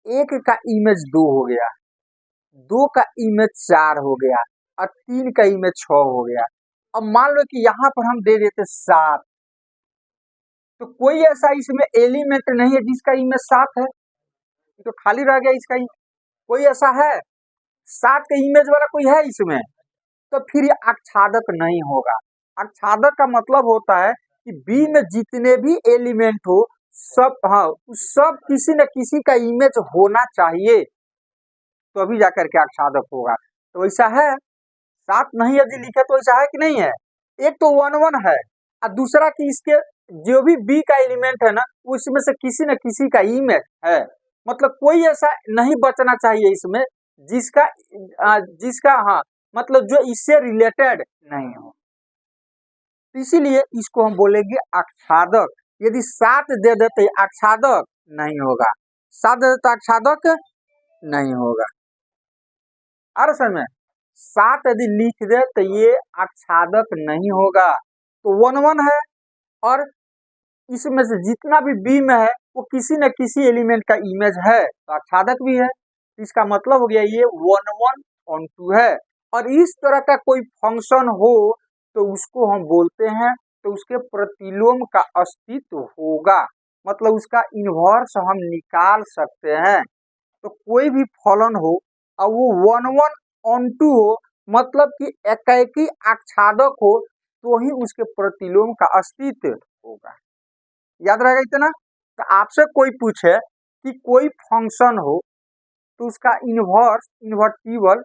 एक का इमेज दो हो गया, दो का इमेज चार हो गया, और तीन का इमेज छह हो गया। अब मान लो कि यहाँ पर हम दे देते सात, तो कोई ऐसा इसमें एलिमेंट नहीं है जिसका इमेज सात है, तो खाली रह गया इसका कोई ऐसा है, सात का इमेज वाला कोई है इसमें, तो फिर ये आच्छादक नहीं होगा। आच्छादक का मतलब होता है कि बी में जितने भी एलिमेंट हो सब, हाँ सब किसी न किसी का इमेज होना चाहिए, तो अभी जाकर के आच्छादक होगा। तो वैसा है, सात नहीं यदि लिखे तो ऐसा है कि नहीं है, एक तो वन वन है और दूसरा कि इसके जो भी बी का एलिमेंट है ना उसमें से किसी न किसी का इमेज है, मतलब कोई ऐसा नहीं बचना चाहिए इसमें जिसका जिसका हाँ मतलब जो इससे रिलेटेड नहीं हो, इसीलिए इसको हम बोलेंगे आच्छादक। यदि सात दे देते आच्छादक नहीं होगा, सात दे देते आच्छादक नहीं होगा। और समय सात यदि लिख दे तो ये आच्छादक नहीं होगा, तो वन वन है और इसमें से जितना भी बी में है वो किसी न किसी एलिमेंट का इमेज है तो आच्छादक भी है, इसका मतलब हो गया ये वन वन ऑन टू है। और इस तरह का कोई फंक्शन हो तो उसको हम बोलते हैं, तो उसके प्रतिलोम का अस्तित्व होगा, मतलब उसका इन्वर्स हम निकाल सकते हैं। तो कोई भी फलन हो और वो वन वन ऑन टू हो, मतलब कि एकाएकी आच्छादक हो, तो ही उसके प्रतिलोम का अस्तित्व होगा। याद रहेगा इतना। तो आपसे कोई पूछे कि कोई फंक्शन हो तो उसका इन्वर्स इन्वर्टिबल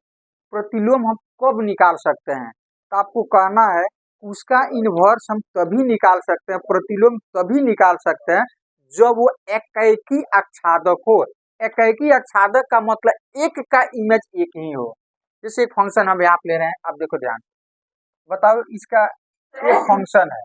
प्रतिलोम हम कब निकाल सकते हैं, तो आपको कहना है उसका इन्वर्स हम तभी निकाल सकते हैं, प्रतिलोम तभी निकाल सकते हैं जब वो एकाएकी आच्छादक हो। एकाएकी आच्छादक का मतलब एक का इमेज एक ही हो। जैसे एक फंक्शन हम यहाँ ले रहे हैं, अब देखो ध्यान बताओ, इसका एक फंक्शन है,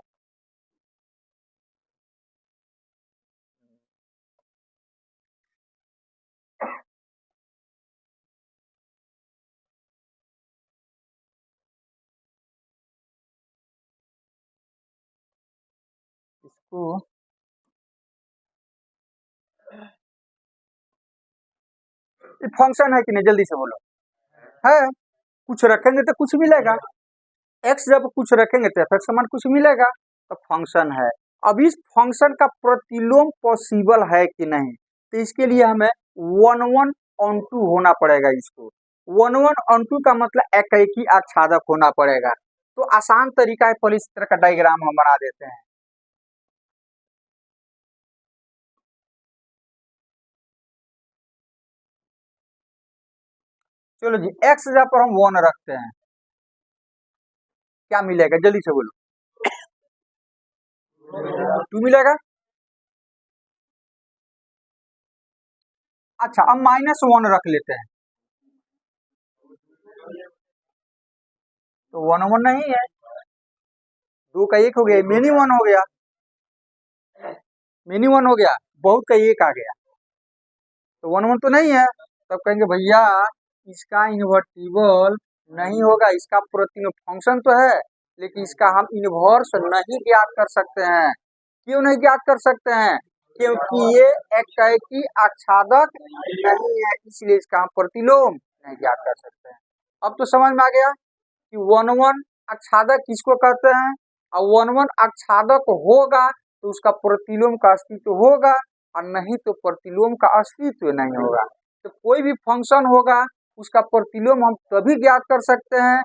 इसको ये फंक्शन है कि नहीं, जल्दी से बोलो, है। कुछ रखेंगे तो कुछ मिलेगा, एक्स जब कुछ रखेंगे तो एफ एक्स समान कुछ मिलेगा, तो फंक्शन है। अब इस फंक्शन का प्रतिलोम पॉसिबल है कि नहीं, तो इसके लिए हमें वन वन ऑन टू होना पड़ेगा। इसको वन वन ऑन टू का मतलब एकाएकी आच्छादक होना पड़ेगा। तो आसान तरीका है, पहले इस तरह का डायग्राम हम बना देते हैं। चलो जी, एक्स जगह पर हम वन रखते हैं, क्या मिलेगा जल्दी से बोलो, टू मिलेगा। अच्छा, अब माइनस वन रख लेते हैं, तो वन वन नहीं है, दो का एक हो गया, मेनी वन हो गया। मिनी वन हो गया, बहुत का एक आ गया, तो वन वन तो नहीं है। तब कहेंगे भैया इसका इन्वर्टिबल नहीं होगा, इसका प्रतिलोम फंक्शन तो है लेकिन इसका हम इन्वर्स नहीं ज्ञात कर सकते हैं। क्यों नहीं ज्ञात कर सकते हैं? क्योंकि ये एकाएकी आच्छादक नहीं है, इसलिए इसका हम प्रतिलोम नहीं ज्ञात कर सकते हैं। अब तो समझ में आ गया कि वन वन आच्छादक किसको कहते हैं, और वन वन आच्छादक होगा तो उसका प्रतिलोम का अस्तित्व होगा, और नहीं तो प्रतिलोम का अस्तित्व नहीं होगा। तो कोई भी फंक्शन होगा उसका प्रतिलोम हम तभी ज्ञात कर सकते हैं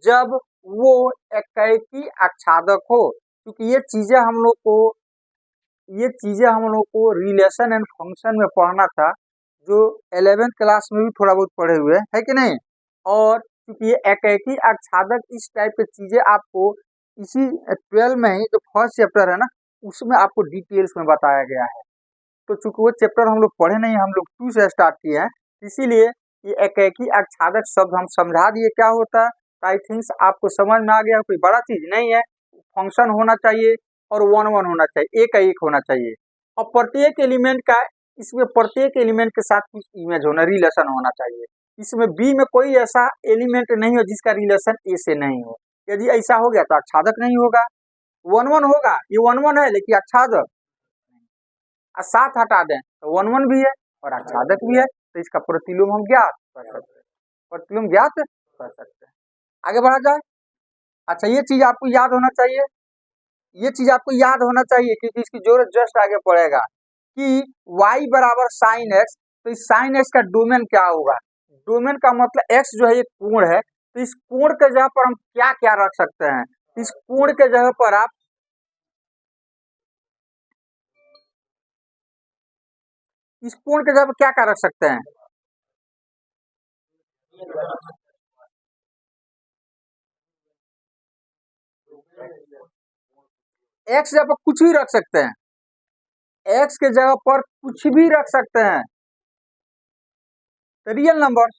जब वो एकाएकी आच्छादक हो, क्योंकि ये चीजें हम लोग को रिलेशन एंड फंक्शन में पढ़ना था, जो 11th क्लास में भी थोड़ा बहुत पढ़े हुए है कि नहीं। और क्योंकि ये एकाएकी आच्छादक इस टाइप की चीजें आपको इसी 12 में ही जो फर्स्ट चैप्टर है ना उसमें आपको डिटेल्स में बताया गया है। तो चूंकि वो चैप्टर हम लोग पढ़े नहीं, हम लोग 2 से स्टार्ट किए हैं, इसीलिए ये एकाएकी आच्छादक शब्द हम समझा दिए क्या होता है। आई थिंक्स आपको समझ में आ गया, कोई बड़ा चीज नहीं है। फंक्शन होना चाहिए और वन वन होना चाहिए, एक का एक होना चाहिए, और प्रत्येक एलिमेंट का इसमें प्रत्येक एलिमेंट के साथ कुछ इमेज होना, रिलेशन होना चाहिए। इसमें बी में कोई ऐसा एलिमेंट नहीं हो जिसका रिलेशन ए से नहीं हो। यदि ऐसा हो गया तो आच्छादक नहीं होगा। वन वन होगा, ये वन वन है लेकिन आच्छादक, साथ हटा दें तो वन वन भी है और आच्छादक भी है, तो इसका प्रतिलोम हम ज्ञात कर सकते हैं, प्रतिलोम ज्ञात कर सकते हैं। आगे बढ़ा जाए। अच्छा, ये चीज आपको याद होना चाहिए, ये चीज आपको याद होना चाहिए क्योंकि इसकी जरूरत जस्ट आगे पड़ेगा कि y बराबर साइन एक्स, तो इस साइन एक्स का डोमेन क्या होगा। डोमेन का मतलब x जो है ये कोण है, तो इस कोण के जगह पर हम क्या क्या रख सकते हैं। इस कोण के जगह पर आप इस कोण के जगह पर क्या क्या रख सकते हैं। एक्स जगह पर कुछ भी रख सकते हैं, एक्स के जगह पर कुछ भी रख सकते हैं, तो रियल नंबर।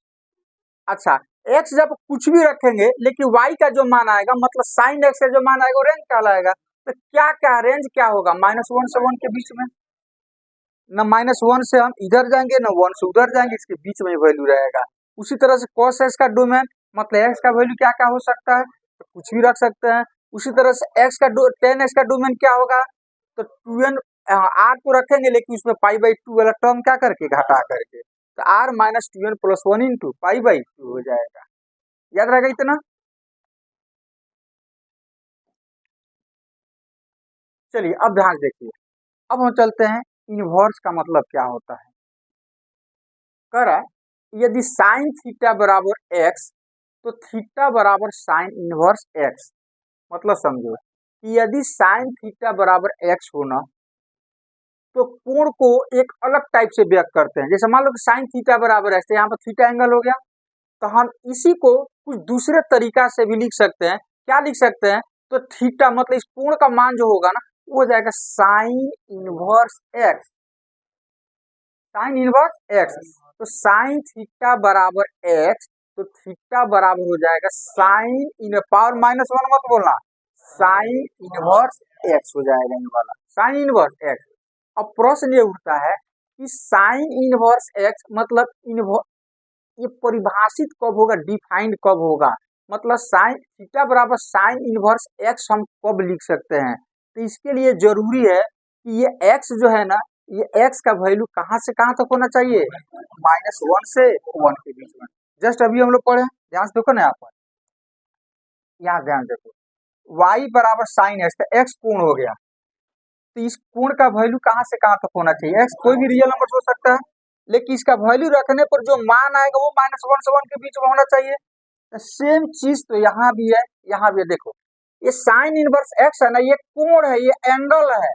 अच्छा, एक्स जब कुछ भी रखेंगे लेकिन y का जो मान आएगा मतलब साइन एक्स का जो मान आएगा वो रेंज कहलाएगा। तो क्या क्या रेंज क्या होगा, -1 से 1 के बीच में, न -1 से हम इधर जाएंगे न 1 से उधर जाएंगे, इसके बीच में वैल्यू रहेगा। उसी तरह से cos x का डोमेन मतलब x का वैल्यू क्या क्या हो सकता है, तो कुछ भी रख सकते हैं। उसी तरह से x का tan x का डोमेन क्या होगा, तो 2n r को रखेंगे लेकिन उसमें π/2 वाला टर्म क्या करके घटा करके, तो r - 2n + 1 × π/2 हो जाएगा। याद रहेगा इतना। चलिए अब ध्यान देखिए, अब हम चलते हैं इनवर्स का मतलब क्या होता है। कह रहा है यदि साइन थीटा बराबर एक्स तो थीटा बराबर साइन इनवर्स एक्स। मतलब समझो कि यदि साइन थीटा बराबर एक्स होना तो कोण को एक अलग टाइप से व्यक्त करते हैं। जैसे मान लो कि साइन थीटा बराबर एक्स, तो यहाँ पर थीटा एंगल हो गया, तो हम इसी को कुछ दूसरे तरीका से भी लिख सकते हैं। क्या लिख सकते हैं, तो थीटा मतलब इस कोण का मान जो होगा ना वो हो जाएगा sine inverse x, sine inverse x. तो साइन थीटा बराबर एक्स, तो थीटा बराबर हो जाएगा साइन इन पावर -1 मत बोलना, साइन इनवर्स एक्स हो जाएगा ये वाला, साइन इनवर्स एक्स। अब प्रश्न ये उठता है कि साइन इनवर्स एक्स मतलब ये परिभाषित कब होगा, डिफाइंड कब होगा, मतलब साइन थीटा बराबर साइन इनवर्स एक्स हम कब लिख सकते हैं। तो इसके लिए जरूरी है कि ये एक्स जो है ना, ये एक्स का वैल्यू कहाँ से कहाँ तक होना चाहिए, -1 से 1 के बीच में। जस्ट अभी हम लोग पढ़े, ध्यान से देखो ना, यहाँ पर यहाँ ध्यान देखो, y बराबर साइन एक्स, तो एक्स कोण हो गया, तो इस कोण का वैल्यू कहाँ से कहाँ तक होना चाहिए। एक्स कोई भी रियल नंबर हो सकता है लेकिन इसका वैल्यू रखने पर जो मान आएगा वो -1 से 1 के बीच में होना चाहिए। सेम चीज तो यहाँ भी है, यहाँ भी है। देखो ये साइन इनवर्स एक्स है ना, ये कोण है, ये एंगल है,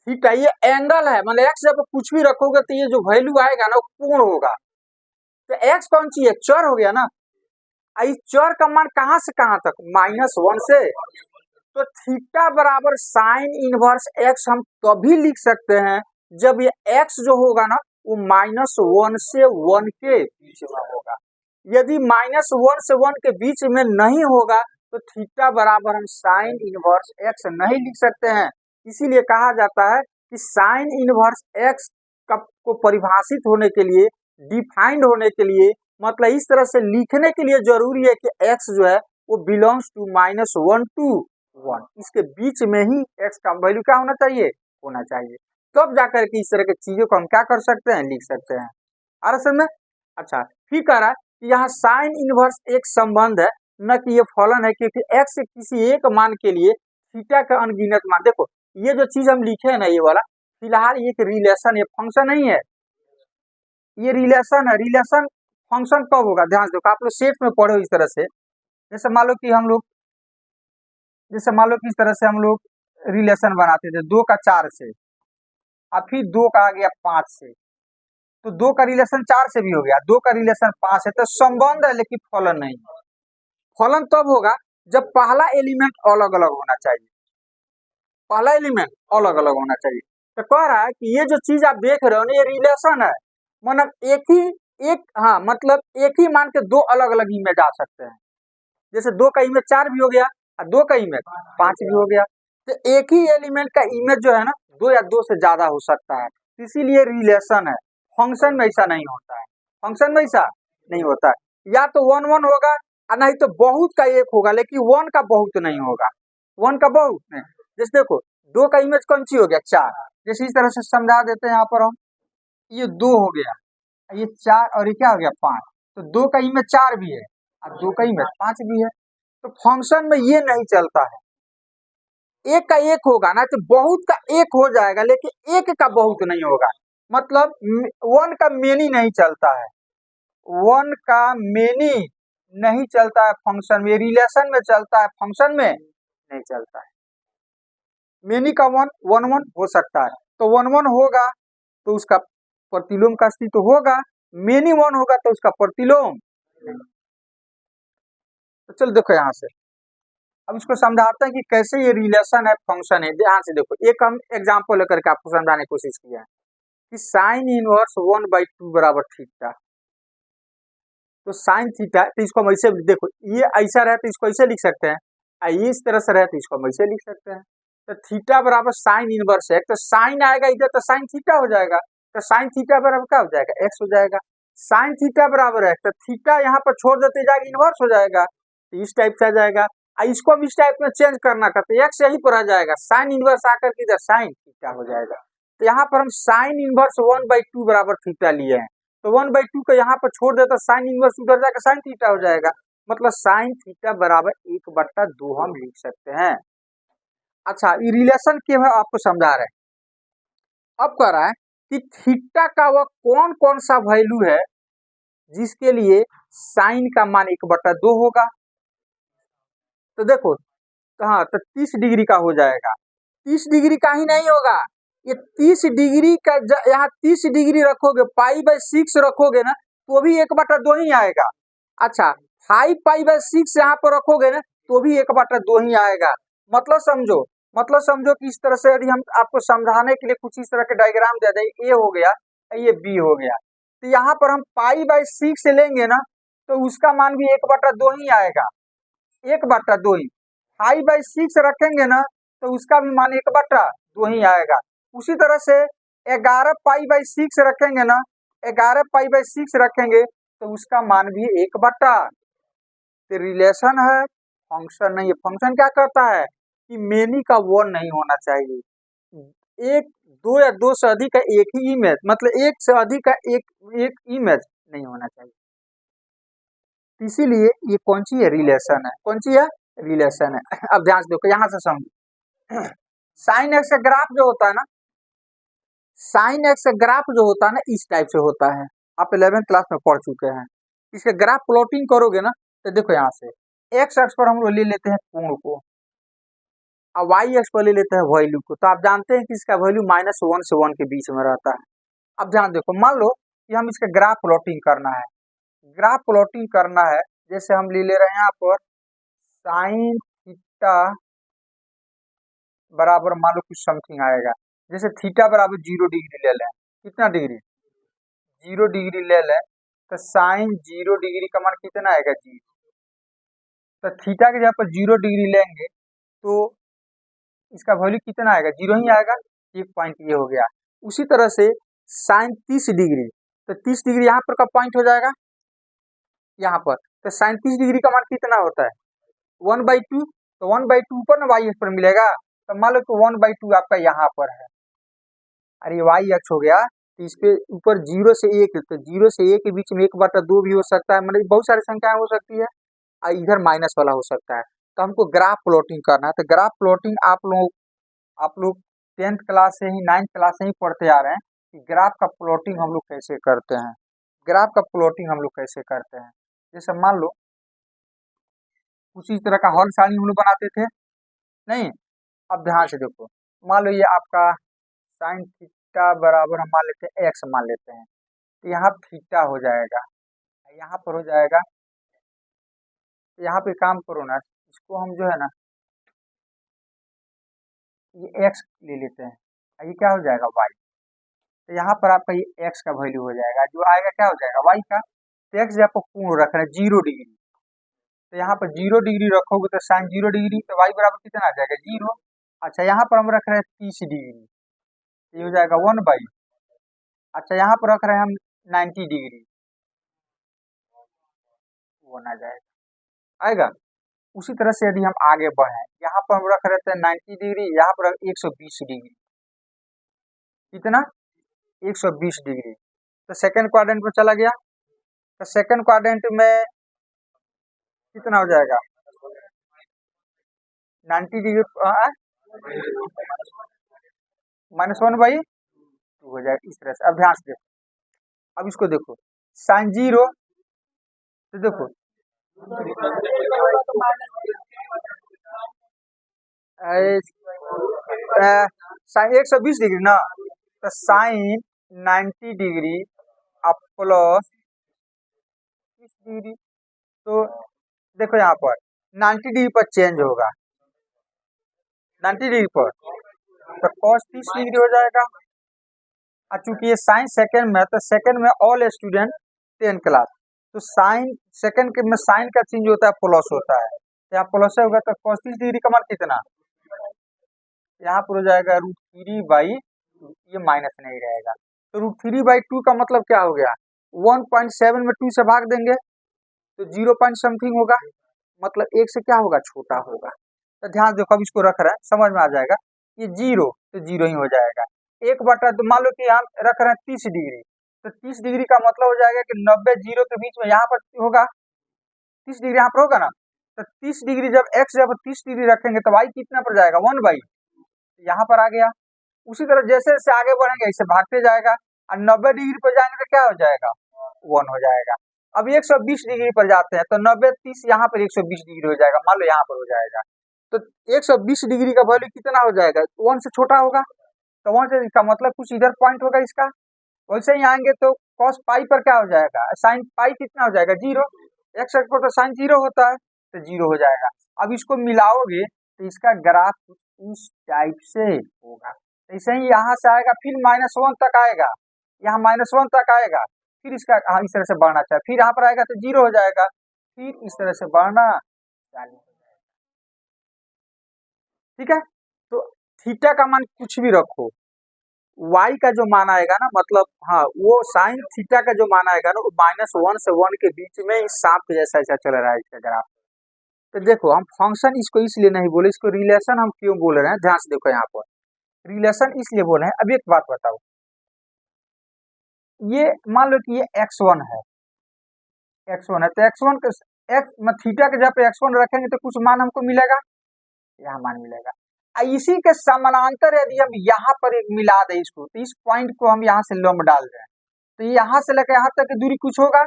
ठीक है, ये एंगल है, मतलब एक्स जब कुछ भी रखोगे तो ये जो वैल्यू आएगा ना वो कोण होगा। तो एक्स कौन सी है, चर हो गया ना, इस चर का मान कहाँ से कहाँ तक, -1 से। तो थीटा बराबर साइन इनवर्स एक्स हम तभी लिख सकते हैं जब ये एक्स जो होगा ना वो -1 से 1 के बीच में होगा। यदि -1 से 1 के बीच में नहीं होगा तो थीटा बराबर हम साइन इनवर्स एक्स नहीं लिख सकते हैं। इसीलिए कहा जाता है कि साइन इनवर्स एक्स को परिभाषित होने के लिए, डिफाइंड होने के लिए, मतलब इस तरह से लिखने के लिए जरूरी है कि एक्स जो है वो बिलोंग्स टू -1 to 1, इसके बीच में ही एक्स का वैल्यू क्या होना चाहिए, होना चाहिए। तब जाकर के इस तरह की चीजों को हम क्या कर सकते हैं, लिख सकते हैं। आ रहा समझ में? अच्छा, फिर कह रहा है कि यहाँ साइन इनवर्स एक संबंध है, न कि ये फलन है, क्योंकि एक्स से किसी एक मान के लिए थीटा का अनगिनत मान। देखो ये जो चीज हम लिखे है ना, ये वाला फिलहाल ये एक रिलेशन, ये फंक्शन नहीं है, ये रिलेशन है। रिलेशन फंक्शन कब होगा, ध्यान दो, आप लोग सेट में पढ़े हो इस तरह से। जैसे मान लो कि हम लोग, जैसे मान लो कि इस तरह से हम लोग रिलेशन बनाते थे 2 का 4 से, और फिर 2 का आ गया 5 से, तो 2 का रिलेशन 4 से भी हो गया, 2 का रिलेशन 5 है, तो संबंध है लेकिन फलन नहीं है। फलन तब होगा जब पहला एलिमेंट अलग अलग होना चाहिए, पहला एलिमेंट अलग अलग होना चाहिए। तो कह रहा है कि ये जो चीज आप देख रहे हो ना, ये रिलेशन है, मतलब हाँ, मतलब एक ही मान के दो अलग अलग इमेज आ सकते हैं। जैसे 2 का इमेज 4 भी हो गया और 2 का इमेज 5 भी हो गया, तो एक ही एलिमेंट का इमेज जो है ना 2 या 2 से ज्यादा हो सकता है, इसीलिए रिलेशन है। फंक्शन में ऐसा नहीं होता है, फंक्शन में ऐसा नहीं होता है। या तो 1 1 होगा और नहीं तो बहुत का एक होगा, लेकिन 1 का बहुत नहीं होगा, 1 का बहुत नहीं। जैसे देखो 2 का इमेज कौन सी हो गया, 4, जैसे इस तरह से समझा देते हैं यहाँ पर हम, ये 2 हो गया, ये 4 और ये क्या हो गया 5, तो 2 का इमेज 4 भी है और 2 का इमेज 5 भी है। तो फंक्शन में ये नहीं चलता है, एक का एक होगा ना, तो बहुत का एक हो जाएगा, लेकिन एक का बहुत नहीं होगा। मतलब 1 का मेनी नहीं चलता है, 1 का मेनी नहीं चलता है फंक्शन में, रिलेशन में चलता है, फंक्शन में नहीं चलता है। मेनी का 1 1 1 हो सकता है, तो 1 1 होगा तो उसका प्रतिलोम का अस्तित्व होगा, मेनी 1 होगा तो उसका प्रतिलोम नहीं। तो चलो देखो यहाँ से अब इसको समझाते हैं कि कैसे ये रिलेशन है, फंक्शन है। ध्यान से देखो, एक हम एग्जांपल लेकर के आपको समझाने की कोशिश किया है कि साइन इनवर्स 1/2 बराबर थीटा। तो साइन थीटा, तो इसको हम ऐसे देखो, ये ऐसा रहे तो इसको ऐसे लिख सकते हैं, ये इस तरह से रहे तो इसको हम ऐसे लिख सकते हैं। तो थीटा बराबर साइन इनवर्स है, तो साइन आएगा इधर तो साइन थीटा हो जाएगा, तो साइन थीटा बराबर क्या हो जाएगा, एक्स हो जाएगा। साइन थीटा बराबर है तो थीटा यहाँ पर छोड़ देते जाएगा, इनवर्स हो जाएगा, तो इस टाइप से आ जाएगा। इसको हम इस टाइप में चेंज करना करते, एक्स यहीं पर आ जाएगा, साइन इनवर्स आकर के इधर साइन थीटा हो जाएगा। तो यहाँ पर हम साइन इनवर्स 1/2 बराबर थीटा लिए हैं, तो 1/2 को यहाँ पर छोड़ देता, साइन इनवर्स उधर जाकर साइन थीटा हो जाएगा, मतलब साइन थीटा बराबर 1/2 हम लिख सकते हैं। अच्छा, ये रिलेशन क्या है आपको समझा रहे हैं। अब कह रहा है कि थीटा का वह कौन कौन सा वैल्यू है जिसके लिए साइन का मान 1/2 होगा। तो देखो, तो हाँ, तो 30 डिग्री का हो जाएगा, 30 डिग्री का ही नहीं होगा, ये 30 डिग्री का यहाँ 30 डिग्री रखोगे, पाई/6 रखोगे ना तो भी 1/2 ही आएगा। अच्छा, 5 पाई/6 यहाँ पर रखोगे ना तो भी 1/2 ही आएगा। मतलब समझो, मतलब समझो कि इस तरह से यदि हम आपको समझाने के लिए कुछ इस तरह के डायग्राम दे दें, ए हो गया, ये बी हो गया, तो यहाँ पर हम पाई/6 लेंगे ना तो उसका मान भी 1/2 ही आएगा, 1/2 ही। 5/6 रखेंगे ना तो उसका भी मान 1/2 ही आएगा। उसी तरह से 11 पाई/6 रखेंगे ना, 11 पाई/6 रखेंगे तो उसका मान भी 1/2। तो रिलेशन है, फंक्शन नहीं है। फंक्शन क्या करता है कि मेनी का 1 नहीं होना चाहिए, एक, 2 या 2 से अधिक का एक ही इमेज, मतलब एक से अधिक का एक इमेज नहीं होना चाहिए। इसीलिए ये कौन सी है, रिलेशन है। कौन सी है, रिलेशन है। अब ध्यान से देखो, यहाँ से समझो, साइन एक्स का ग्राफ जो होता है ना, साइन एक्स का ग्राफ जो होता है ना इस टाइप से होता है, आप 11th क्लास में पढ़ चुके हैं। इसका ग्राफ प्लॉटिंग करोगे ना तो देखो यहाँ से एक्स अक्ष पर हम लोग ले लेते हैं कोण को, और वाई अक्ष पर ले लेते हैं वैल्यू को। तो आप जानते हैं कि इसका वैल्यू -1 से 1 के बीच में रहता है। अब ध्यान देखो, मान लो कि हम इसका ग्राफ प्लॉटिंग करना है, ग्राफ प्लॉटिंग करना है, जैसे हम ले रहे हैं यहाँ पर साइन थीटा बराबर मान लो कुछ समथिंग आएगा, जैसे थीटा बराबर 0 डिग्री ले लें, कितना डिग्री, 0 डिग्री ले लें, तो साइन 0 डिग्री का मान कितना आएगा, 0। तो थीटा के जगह पर 0 डिग्री लेंगे तो इसका वैल्यू कितना आएगा, 0 ही आएगा। एक पॉइंट ये हो गया। उसी तरह से साइन 30 डिग्री, तो 30 डिग्री यहाँ पर का पॉइंट हो जाएगा यहाँ पर, तो साइन 30 डिग्री का मान कितना होता है 1/2, तो 1/2 ऊपर ना वाई एक्स पर मिलेगा, तो मान लो कि 1/2 आपका यहाँ पर है, अरे वाई एक्स हो गया, तो इस पे ऊपर 0 से 1, तो 0 से 1 के बीच में 1/2 भी हो सकता है, मतलब बहुत सारी संख्याएं हो सकती है, और इधर माइनस वाला हो सकता है। तो हमको ग्राफ प्लॉटिंग करना है, तो ग्राफ प्लॉटिंग आप लोग 10th क्लास से ही 9th क्लास से ही पढ़ते आ रहे हैं कि ग्राफ का प्लॉटिंग हम लोग कैसे करते हैं, ग्राफ का प्लॉटिंग हम लोग कैसे करते हैं। जैसे मान लो उसी तरह का हॉल सारणी हम लोग बनाते थे, नहीं, अब ध्यान से देखो, मान लो ये आपका साइन थीटा बराबर हम मान लेते हैं एक्स मान लेते हैं, तो यहाँ थीटा हो जाएगा, यहाँ पर हो जाएगा, तो यहाँ पे काम करो ना, इसको हम जो है ना ये एक्स ले लेते हैं, ये क्या हो जाएगा वाई, तो यहाँ पर आपका ये एक्स का वैल्यू हो जाएगा, जो आएगा क्या हो जाएगा वाई का। तो एक्स आपको पूर्ण रखना है 0 डिग्री, तो यहाँ पर 0 डिग्री रखोगे तो साइन 0 डिग्री, तो वाई बराबर कितना आ जाएगा 0। अच्छा यहाँ पर हम रख रहे हैं 30 डिग्री, ये हो जाएगा 1/। अच्छा यहाँ पर रख रहे हैं हम 90 डिग्री, वो ना जाएगा, आएगा। उसी तरह से यदि हम आगे बढ़े, यहाँ पर हम रख रहे थे 90 डिग्री, यहाँ पर 120 डिग्री, कितना 120 डिग्री, तो सेकंड क्वाड्रेंट में चला गया, तो सेकंड क्वाड्रेंट में कितना हो जाएगा 90 डिग्री -1/2 हो जाएगा, इस तरह से। अब ध्यान से देखो, अब इसको देखो साइन 0, तो देखो साइन 120 डिग्री ना, तो साइन 90 डिग्री अब प्लस 30 डिग्री, तो देखो यहाँ पर 90 डिग्री पर चेंज होगा, 90 डिग्री पर, तो cos 30 डिग्री हो जाएगा। और चूंकि ये साइन सेकंड में, तो सेकंड में ऑल स्टूडेंट 10 क्लास, तो साइन सेकंड के में साइन का चेंज होता है प्लस होता है, तो यहाँ प्लस होगा, तो cos 30 डिग्री का मान कितना, यहाँ पर हो जाएगा √3/2, ये माइनस नहीं रहेगा, तो √3/2 का मतलब क्या हो गया 1.7 में 2 से भाग देंगे तो 0 पॉइंट समथिंग होगा, मतलब 1 से क्या होगा छोटा होगा। तो ध्यान देखो, अब इसको रख रहे हैं समझ में आ जाएगा, ये 0 तो 0 ही हो जाएगा, 1/2 मान लो कि हम रख रहे हैं 30 डिग्री, तो 30 डिग्री का मतलब हो जाएगा कि 90 0 के बीच में यहाँ पर होगा 30 डिग्री, यहाँ पर होगा ना, तो 30 डिग्री जब एक्स जब 30 डिग्री रखेंगे तो वाई कितना पर जाएगा 1/, यहाँ पर आ गया। उसी तरह जैसे जैसे आगे बढ़ेंगे इससे भागते जाएगा, और 90 डिग्री पर जाएंगे तो क्या हो जाएगा 1 हो जाएगा। अब 120 डिग्री पर जाते हैं तो 90 30 यहाँ पर 120 डिग्री हो जाएगा, मान लो यहाँ पर हो जाएगा, तो 120 डिग्री का वैल्यू कितना हो जाएगा 1 से छोटा होगा, तो 1 से इसका मतलब कुछ इधर पॉइंट होगा इसका। वैसे ही आएंगे तो cos पाई पर क्या हो जाएगा, साइन पाई कितना हो जाएगा 0, एक्स एक्स पर तो साइन 0 होता है, तो 0 हो जाएगा। अब इसको मिलाओगे तो इसका ग्राफ कुछ इस टाइप से होगा, ऐसे ही यहाँ से आएगा, फिर -1 तक आएगा, यहाँ -1 तक आएगा, फिर इसका इस तरह से बढ़ना चाहिए, फिर यहाँ पर आएगा तो 0 हो जाएगा, फिर इस तरह से बढ़ना चालू हो जाएगा, ठीक है। तो थीटा का मान कुछ भी रखो, y का जो मान आएगा ना, मतलब हाँ वो साइन थीटा का जो मान आएगा ना, वो -1 से 1 के बीच में इस सांप के जैसा ऐसा चल रहा है इसका ग्राफ। तो देखो हम फंक्शन इसको इसलिए नहीं बोले, इसको रिलेशन हम क्यों बोल रहे हैं, ध्यान से देखो यहाँ पर रिलेशन इसलिए बोले हैं। अब एक बात बताओ, ये मान लो कि ये x1 है, x1 है, तो x1 के x थीटा के जगह पे x1 रखेंगे तो कुछ मान हमको मिलेगा, यहाँ मान मिलेगा। इसी के समानांतर यदि हम यहाँ पर एक मिला दें इसको, तो इस पॉइंट को हम यहाँ से लंब डाल दें, तो यहाँ से लेकर यहाँ तक की दूरी कुछ होगा,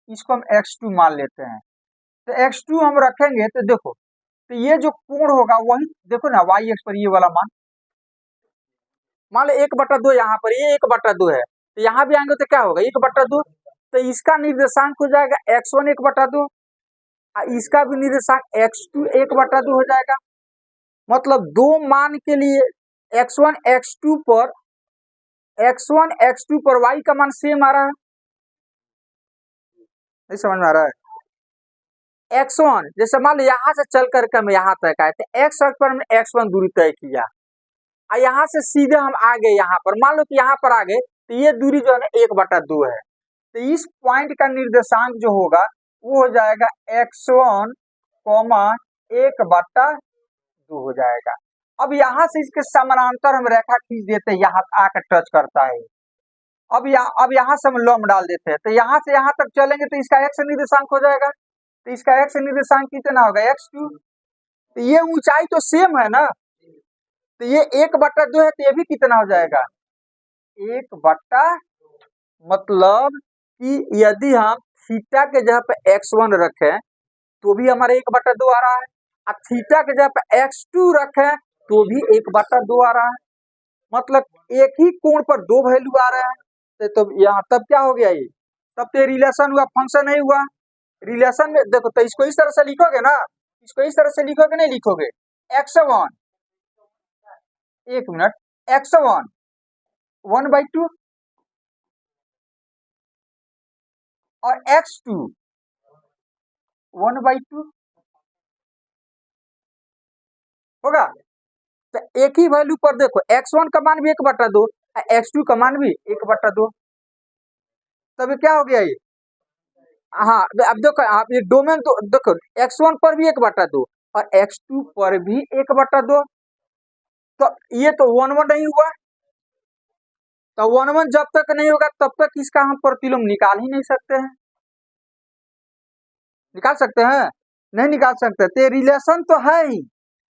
इसको हम x2 मान लेते हैं, तो x2 हम रखेंगे तो देखो, तो ये जो कोण होगा वही देखो ना y एक्स पर ये वाला मान लो 1/2 यहाँ पर ये 1/2 है, तो यहाँ भी आएंगे तो क्या होगा 1/2, तो इसका निर्देशांक हो जाएगा x1 1/2, इसका भी निर्देशांक x2 1/2 हो जाएगा। मतलब दो मान के लिए x1 x2 पर y का मान सेम आ रहा है, नहीं समझ में आ रहा है। x1 जैसे मान लो यहाँ से चल करके हम यहाँ तक आए थे, x अक्ष पर हमने x1 दूरी तय किया और यहाँ से सीधे हम आ गए यहाँ पर, मान लो कि यहाँ पर आ गए तो ये दूरी जो है ना 1/2 है। तो इस पॉइंट का निर्देशांक जो होगा वो हो जाएगा x1, 1/2 हो जाएगा। अब यहाँ से इसके समानांतर हम रेखा खींच देते हैं, यहाँ आकर टच करता है। अब यहाँ से हम लंब डाल देते हैं, तो यहाँ से यहाँ तक चलेंगे तो इसका x निर्देशांक हो जाएगा। तो इसका x निर्देशांक कितना होगा, x2। तो ये ऊंचाई तो सेम है ना, तो ये 1/2 है, तो ये भी कितना हो जाएगा 1/, मतलब कि यदि हम थीटा के जगह पे x1 रखें तो भी हमारे 1/2 आ रहा है, और थीटा के जगह पे x2 रखें तो भी 1/2 आ रहा है, मतलब एक ही कोण पर दो वैल्यू आ रहे हैं। तो यहाँ तब क्या हो गया, ये तब तो रिलेशन हुआ, फंक्शन नहीं हुआ। रिलेशन में देखो, तो इसको इस तरह से लिखोगे ना, इसको इस तरह से लिखोगे, नहीं लिखोगे x1, एक मिनट, x1 1/2 और x2 1/2 होगा। तो एक ही वैल्यू पर देखो x1 का मान भी 1/2, x2 का मान भी 1/2, तब क्या हो गया ये, हाँ अब देखो आप ये डोमेन तो देखो x1 पर भी 1/2 और x2 पर भी 1/2, तो ये तो 1/1 नहीं हुआ। तो 1/1 जब तक नहीं होगा तब तक इसका हम प्रतिलोम निकाल ही नहीं सकते हैं। निकाल सकते हैं, नहीं निकाल सकते। तो रिलेशन तो है ही,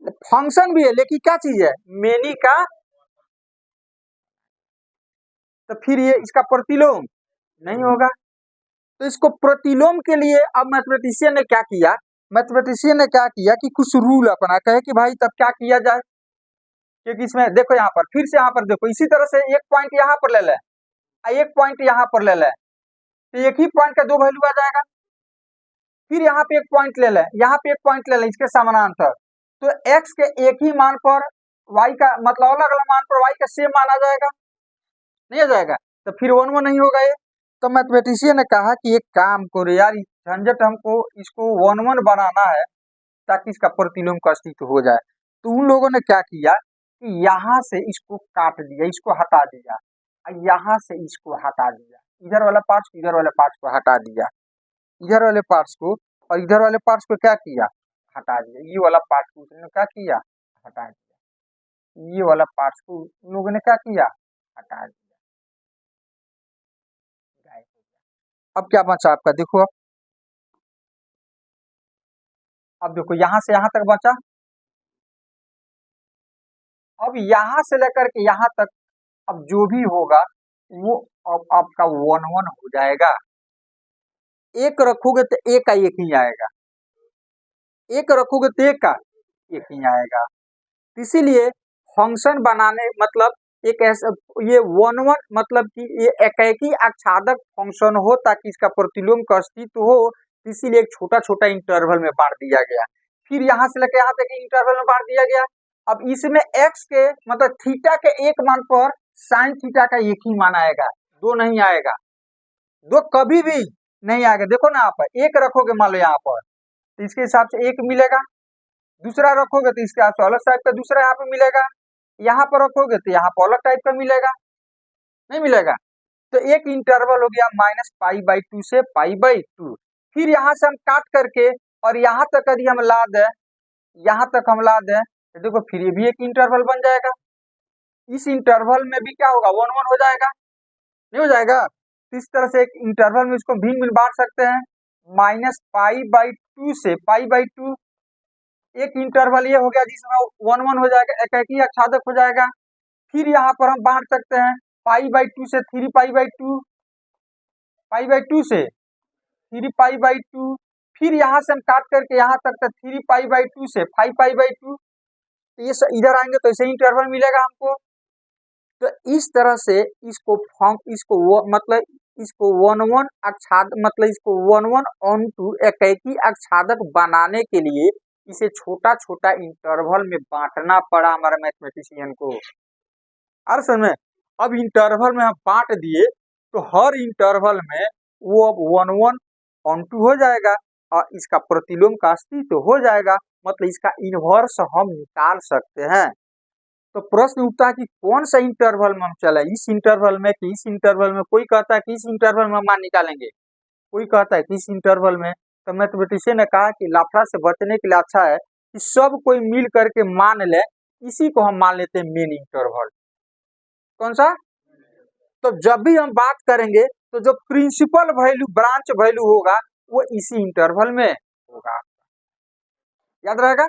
फंक्शन भी है, लेकिन क्या चीज है, मेनी का, तो फिर ये इसका प्रतिलोम नहीं होगा। तो इसको प्रतिलोम के लिए अब मैथमेटिशियन ने क्या किया, मैथमेटिशियन ने क्या किया कि कुछ रूल अपना, कहे कि भाई तब क्या किया जाए, क्योंकि इसमें देखो यहाँ पर फिर से यहाँ पर देखो इसी तरह से एक पॉइंट यहाँ पर ले लें, एक पॉइंट यहाँ पर ले लें, तो एक ही पॉइंट का दो वैल्यू आ जाएगा। फिर यहाँ पे एक पॉइंट ले लें, यहाँ पे एक पॉइंट ले लें इसके समानांतर, तो x के एक ही मान पर y का मतलब अलग अलग मान पर y का सेम मान आ जाएगा, नहीं आ जाएगा, तो फिर 1/1 नहीं होगा ये। तो मैथमेटिशियन ने कहा कि एक काम करो यार, झंझट हमको इसको 1/1 बनाना है ताकि इसका प्रतिलोम का अस्तित्व हो जाए। तो उन लोगों ने क्या किया कि यहाँ से इसको काट दिया, इसको हटा दिया, और यहाँ से इसको हटा दिया, इधर वाला पार्ट्स इधर वाले पार्ट्स को हटा दिया, इधर वाले पार्ट्स को और इधर वाले पार्ट्स को क्या किया, हटा दिया। ये वाला पार्ट को उसने क्या किया, हटा दिया। ये वाला पार्ट्स को उन लोगों ने क्या किया, हटा दिया। अब क्या बचा आपका, देखो अब देखो यहाँ से यहाँ तक बचा। अब यहाँ से लेकर के यहाँ तक अब जो भी होगा वो अब आपका 1/1 हो जाएगा। एक रखोगे तो एक का एक ही आएगा, एक रखोगे तो एक का एक ही आएगा। इसीलिए फंक्शन बनाने मतलब एक ऐसा ये 1/1 मतलब कि ये एकाकी आच्छादक फंक्शन हो ताकि इसका प्रतिलोम का अस्तित्व हो, इसीलिए एक छोटा छोटा इंटरवल में बांट दिया गया। फिर यहाँ से लेकर यहाँ तक इंटरवल में बांट दिया गया। अब इसमें x के मतलब थीटा के एक मान पर साइन थीटा का एक ही मान आएगा, दो नहीं आएगा, दो कभी भी नहीं आएगा। देखो ना आप एक रखोगे मान लो यहाँ पर तो इसके हिसाब से एक मिलेगा, दूसरा रखोगे तो इसके हिसाब से अलग टाइप का दूसरा यहाँ पे मिलेगा, यहाँ पर रखोगे तो यहाँ पर अलग टाइप का मिलेगा, नहीं मिलेगा। तो एक इंटरवल हो गया -π/2 से π/2। फिर यहाँ से हम काट करके और यहाँ तक यदि हम ला दें, यहाँ तक हम ला दें तो देखो फिर ये भी एक इंटरवल बन जाएगा। इस इंटरवल में भी क्या होगा, 1/1 हो जाएगा, नहीं हो जाएगा। इस तरह से एक इंटरवल में इसको भिन्न भिन्न बांट सकते हैं, -π/2 से π/2 एक इंटरवल ये हो गया जिसमें 1/1 हो जाएगा, एकाकी आच्छादक हो जाएगा। फिर यहाँ पर हम बांट सकते हैं π/2 से 3π/2, π/2 से 3π/2, फिर यहाँ से हम काट करके यहाँ तक 3π/2 से 5π/2, ये इधर आएंगे तो ऐसे इंटरवल मिलेगा हमको। तो इस तरह से इसको मतलब इसको 1/1 आच्छादक मतलब इसको 1/1 onto एकाकी आच्छादक बनाने के लिए इसे छोटा छोटा इंटरवल में बांटना पड़ा हमारे मैथमेटिशियन को। हर समय अब इंटरवल में हम बांट दिए तो हर इंटरवल में वो अब 1/1 onto हो जाएगा। और इसका प्रतिलोम का अस्तित्व हो जाएगा, मतलब इसका इनवर्स हम निकाल सकते हैं। तो प्रश्न उठता है कि कौन सा इंटरवल में हम चले, इस इंटरवल में कि इस इंटरवल में। कोई कहता है कि इस इंटरवल में मान निकालेंगे, कोई कहता है कि इस इंटरवल में। तो मैथमेटिशियन ने कहा कि लाफड़ा से बचने के लिए अच्छा है कि सब कोई मिल करके मान ले, इसी को हम मान लेते हैं मेन इंटरवल। कौन सा? तो जब भी हम बात करेंगे तो जो प्रिंसिपल वैल्यू, ब्रांच वैल्यू होगा वो इसी इंटरवल में होगा, याद रहेगा।